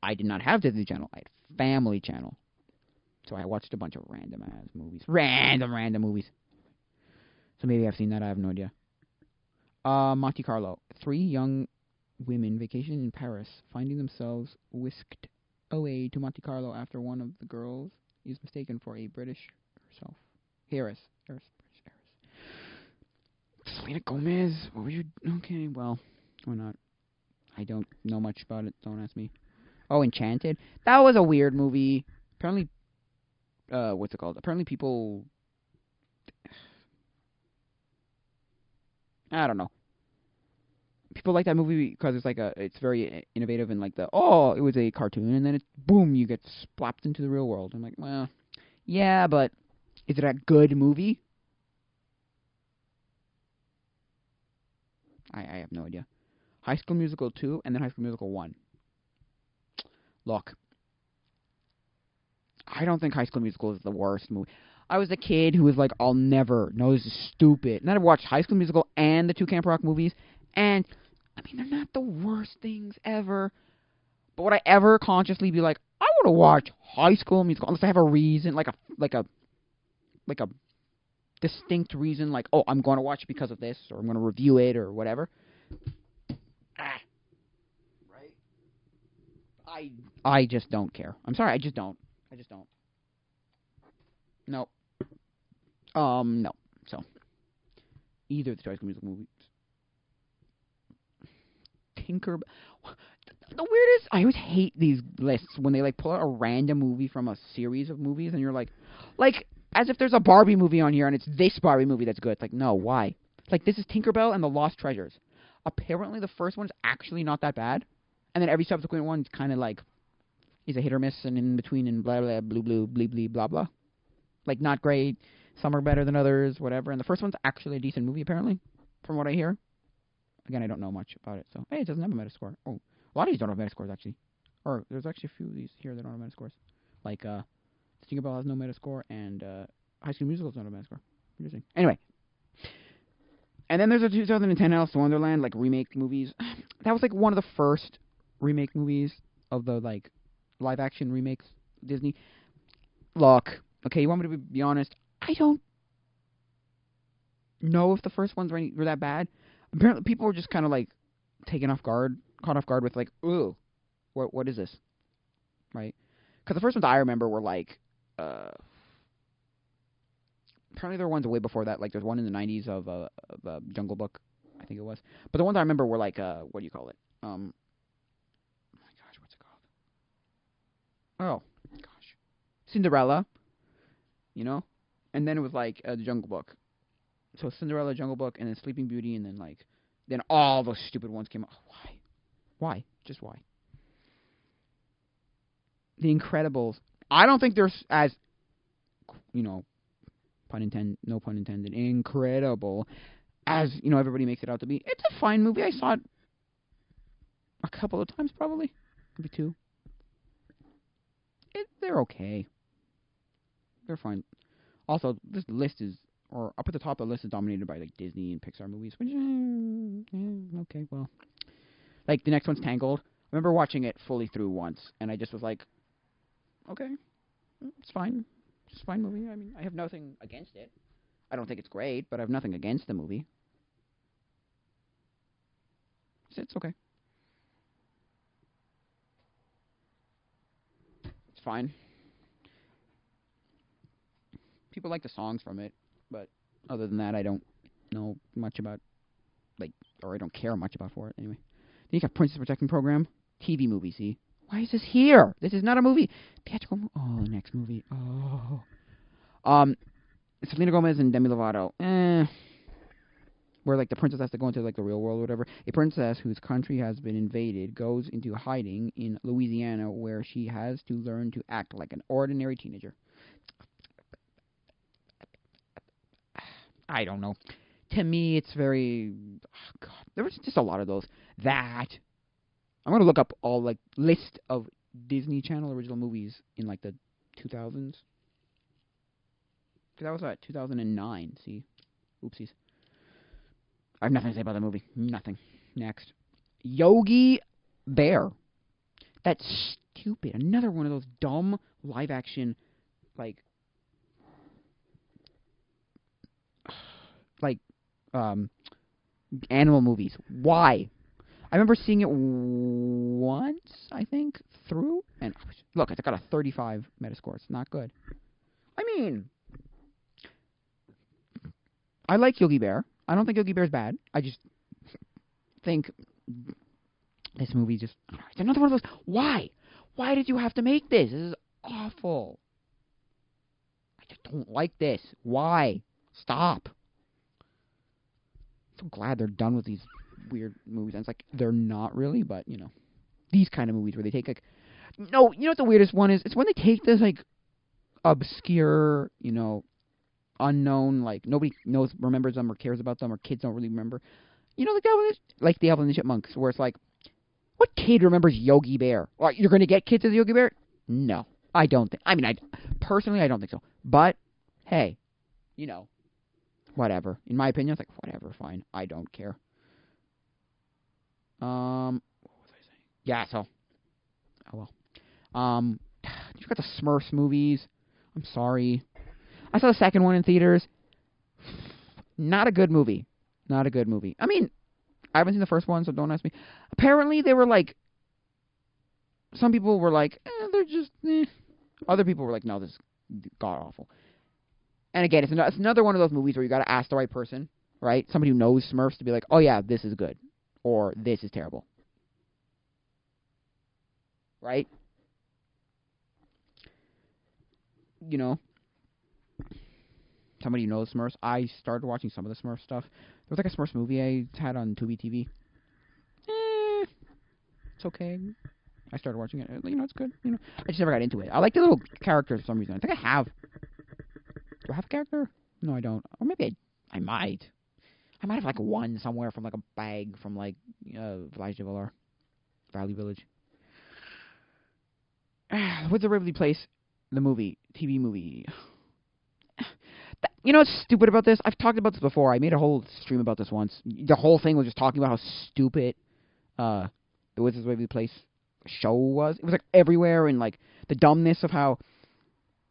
I did not have Disney Channel. I had Family Channel. So I watched a bunch of random ass movies. Random movies. So maybe I've seen that. I have no idea. Monte Carlo. 3 young women vacation in Paris, finding themselves whisked away to Monte Carlo after one of the girls is mistaken for a British herself. Harris. Selena Gomez. What were you? Okay, well, why not? I don't know much about it. Don't ask me. Oh, Enchanted. That was a weird movie. Apparently, what's it called? Apparently, people. I don't know. People like that movie because it's very innovative and like it was a cartoon and then it's boom, you get splopped into the real world. I'm like, well, yeah, but is it a good movie? I have no idea. High School Musical 2 and then High School Musical 1. Look, I don't think High School Musical is the worst movie. I was a kid who was like, I'll never. No, this is stupid. And then I watched High School Musical and the 2 Camp Rock movies, and I mean, they're not the worst things ever. But would I ever consciously be like, I want to watch High School Musical unless I have a reason, like a distinct reason, like, oh, I'm going to watch it because of this, or I'm going to review it, or whatever. Right? I just don't care. I'm sorry, I just don't. No. No. So, either of the High School Musical movies. Tinkerbell. The weirdest. I always hate these lists when they like pull out a random movie from a series of movies, and you're like, as if there's a Barbie movie on here, and it's this Barbie movie that's good. It's like, no, why? It's like, this is Tinkerbell and the Lost Treasures. Apparently, the first one's actually not that bad, and then every subsequent one's kind of like is a hit or miss, and in between, and blah blah blue blue blee blee blah blah. Like, not great. Some are better than others, whatever. And the first one's actually a decent movie, apparently, from what I hear. Again, I don't know much about it, so hey, it doesn't have a Metascore. Oh, a lot of these don't have Metascores actually, or there's actually a few of these here that don't have Metascores. Like Tinkerbell has no Metascore, and High School Musical doesn't have a Metascore. Interesting. Anyway, and then there's a 2010 Alice in Wonderland like remake movies. That was like one of the first remake movies of the like live action remakes Disney. Look, okay, you want me to be honest? I don't know if the first ones were that bad. Apparently, people were just kind of like caught off guard with like, ooh, what is this, right? Because the first ones I remember were like, apparently there were ones way before that. Like there's one in the 90s of Jungle Book, I think it was. But the ones I remember were like, what do you call it? Oh my gosh, what's it called? Oh gosh, Cinderella, you know, and then it was like the Jungle Book. So Cinderella, Jungle Book, and then Sleeping Beauty, and then all those stupid ones came out. Why? Why? Just why? The Incredibles. I don't think they're as, no pun intended, incredible as, everybody makes it out to be. It's a fine movie. I saw it a couple of times, probably. Maybe two. They're okay. They're fine. Also, this list is, or up at the top of the list is dominated by, like, Disney and Pixar movies, which, okay, well. Like, the next one's Tangled. I remember watching it fully through once, and I just was like, okay, it's fine. It's a fine movie. I mean, I have nothing against it. I don't think it's great, but I have nothing against the movie. It's okay. It's fine. People like the songs from it, but other than that, I don't know much about, like, or I don't care much about for it anyway. Then you got Princess Protection Program, TV movie, see? Why is this here? This is not a movie. Theatrical next movie. Selena Gomez and Demi Lovato. Where, like, the princess has to go into, like, the real world or whatever. A princess whose country has been invaded goes into hiding in Louisiana, where she has to learn to act like an ordinary teenager. I don't know. To me, it's very... Oh, God. There was just a lot of those. I'm going to look up all, like, list of Disney Channel original movies in, like, the 2000s. Because that was, 2009, see? Oopsies. I have nothing to say about that movie. Nothing. Next. Yogi Bear. That's stupid. Another one of those dumb live-action, like, animal movies. Why? I remember seeing it once, I think, through, and look, it's got a 35 Metascore. It's not good. I mean, I like Yogi Bear. I don't think Yogi Bear's bad. I just think this movie just... It's another one of those... Why? Why did you have to make this? This is awful. I just don't like this. Why? Stop. I'm so glad they're done with these weird movies. And it's like, they're not really, but, these kind of movies where they take, like... No, you know what the weirdest one is? It's when they take this, like, obscure, unknown, like, nobody remembers them or cares about them, or kids don't really remember. Like that one is, like the Alvin and the Chipmunks, where it's like, what kid remembers Yogi Bear? Well, you're going to get kids as Yogi Bear? No, I don't think. I mean, personally, I don't think so. But, hey, whatever. In my opinion, it's like, whatever, fine. I don't care. What was I saying? Yeah, so, oh well. You got the Smurfs movies. I'm sorry. I saw the second one in theaters. Not a good movie. Not a good movie. I mean, I haven't seen the first one, so don't ask me. Apparently, they were like... Some people were like, they're just... Other people were like, no, this is god-awful. And again, it's another one of those movies where you got to ask the right person, right? Somebody who knows Smurfs to be like, oh yeah, this is good. Or this is terrible. Right? Somebody who knows Smurfs. I started watching some of the Smurf stuff. There was like a Smurfs movie I had on Tubi TV. It's okay. I started watching it. It's good. I just never got into it. I like the little characters for some reason. I think I have. Do I have a character? No, I don't. Or maybe I might. I might have like one somewhere from like a bag from like Village de Valor, Valley Village. What's the Waverly Place? The movie, TV movie. You know what's stupid about this? I've talked about this before. I made a whole stream about this once. The whole thing was just talking about how stupid the Wizards Waverly Place show was. It was like everywhere, and like the dumbness of how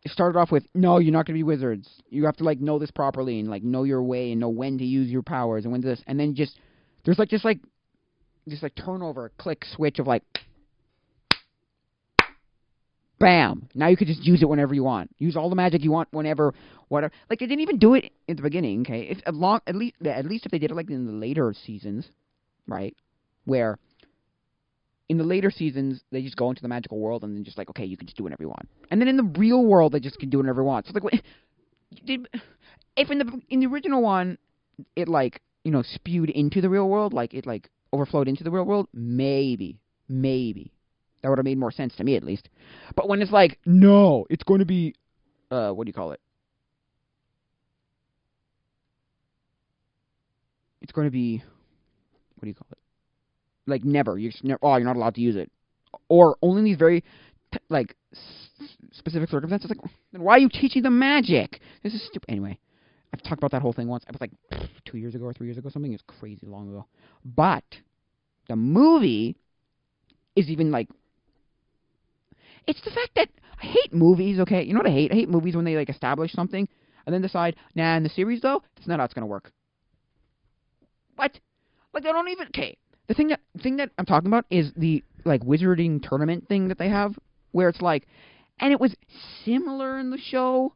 it started off with, no, you're not going to be wizards. You have to like know this properly and like know your way and know when to use your powers and when to this. And then just there's like just like turnover, click, switch of like, bam. Now you could just use it whenever you want. Use all the magic you want whenever, whatever. Like they didn't even do it in the beginning. Okay, if at least if they did it like in the later seasons, right, where in the later seasons, they just go into the magical world and then just like, okay, you can just do whatever you want. And then in the real world, they just can do whatever you want. So it's like, if in the original one, it like, you know, spewed into the real world, like it like overflowed into the real world, maybe that would have made more sense to me at least. But when it's like, no, it's going to be, what do you call it? It's going to be, what do you call it? Like never. You're not allowed to use it, or only in these very like specific circumstances. Like, then why are you teaching them magic? This is stupid. Anyway, I've talked about that whole thing once. I was like 2 years ago or 3 years ago, something. It's crazy long ago. But the movie is even like, it's the fact that I hate movies. Okay, you know what I hate? I hate movies when they like establish something and then decide, nah, in the series though, that's not how it's gonna work. What? Like they don't even. Okay. The thing that I'm talking about is the like wizarding tournament thing that they have, where it's like, and it was similar in the show,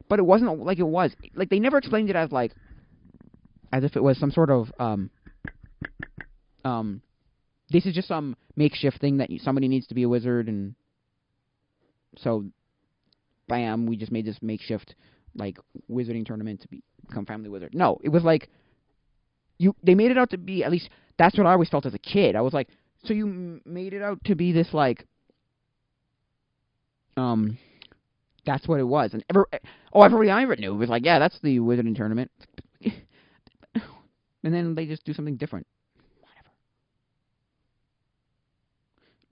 but it wasn't like it was. Like they never explained it as like, as if it was some sort of this is just some makeshift thing that somebody needs to be a wizard, and so, bam, we just made this makeshift like wizarding tournament to become family wizard. No, it was like they made it out to be, at least that's what I always felt as a kid. I was like, so you made it out to be this like, that's what it was. And everybody I ever knew was like, yeah, that's the wizarding tournament. And then they just do something different. Whatever.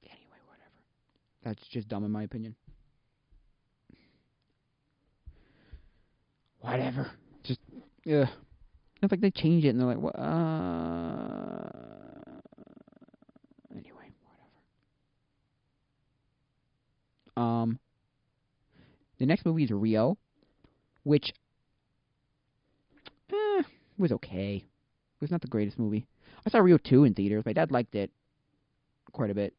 Anyway, whatever. That's just dumb in my opinion. Whatever. Just, ugh. It's like they change it and they're like, what? Anyway, whatever. The next movie is Rio, which was okay. It was not the greatest movie. I saw Rio 2 in theaters. My dad liked it quite a bit.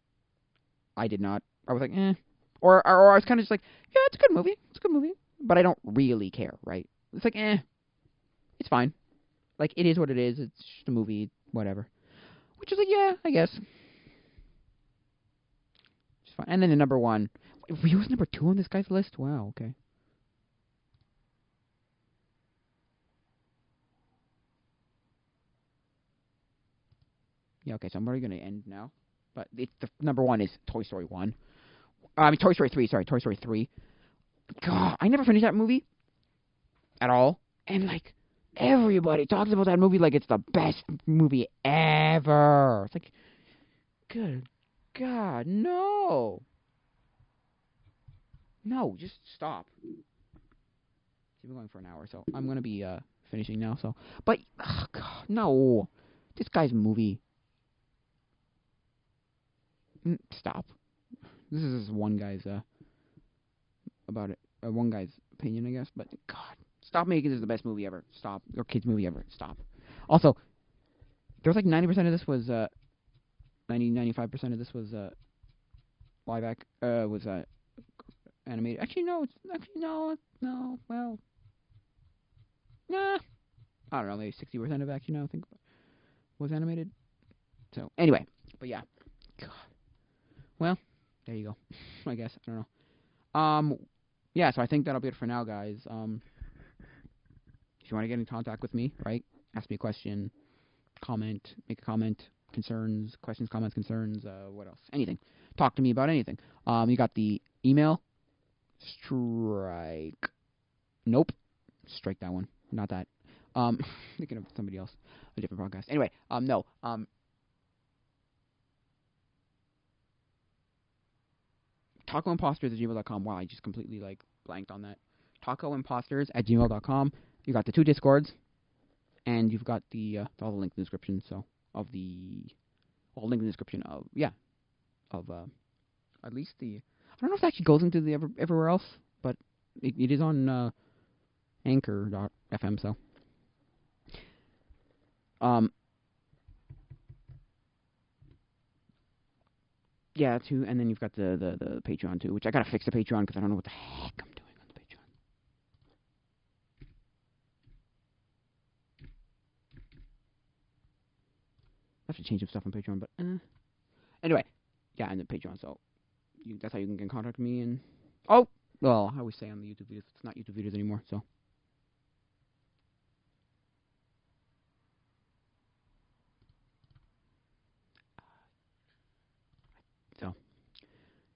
I did not. I was like, eh. Or I was kind of just like, yeah, it's a good movie. It's a good movie. But I don't really care, right? It's like, eh. It's fine. Like, it is what it is. It's just a movie, whatever. Which is like, yeah, I guess. It's fine. And then the number one. Rio's number 2 on this guy's list? Wow, okay. Yeah, okay, so I'm already going to end now. But the number 1 is Toy Story 1. Toy Story 3, sorry, Toy Story 3. God, I never finished that movie. At all. And, like, everybody talks about that movie like it's the best movie ever. It's like, good God, no. No, just stop. We've been going for an hour, so I'm going to be finishing now. So, but, oh God, no. This guy's movie. Stop. This is one guy's, about it. One guy's opinion, I guess. But, God, stop making this the best movie ever. Stop. Or kids' movie ever. Stop. Also, there was like 90% of this was, 95% of this was, live was, animated. Actually, no. No. Well, nah. I don't know. Maybe 60% of it actually, no, I think was animated. So, anyway. But, yeah. God. Well, there you go. I guess. I don't know. Yeah, so I think that'll be it for now, guys. If you want to get in contact with me, right? Ask me a question, comment, make a comment, concerns, questions, comments, concerns, what else? Anything. Talk to me about anything. You got the email. Strike. Nope. strike that one. Not that. Thinking of somebody else, a different podcast. Anyway, no. Tacoimposters@gmail.com. Wow, I just completely like blanked on that. Tacoimposters@gmail.com. You got the 2 Discords, and you've got the all the link in the description. So of the link in the description of at least the. I don't know if it actually goes into the everywhere else, but it is on Anchor.fm. So yeah, too, and then you've got the Patreon too, which I gotta fix the Patreon because I don't know what the heck I'm doing on the Patreon. I have to change some stuff on Patreon, but anyway, yeah, and the Patreon. So that's how you can get in contact with me. And well, I always say on the YouTube videos, it's not YouTube videos anymore. So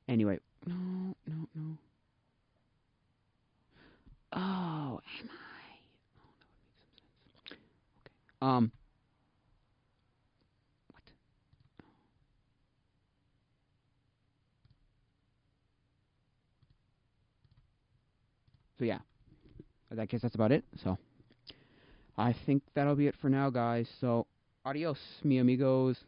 anyway, no. Oh, am I? Oh, that would make some sense. Okay. What? So yeah, I guess that's about it. So I think that'll be it for now, guys. So adios, mi amigos.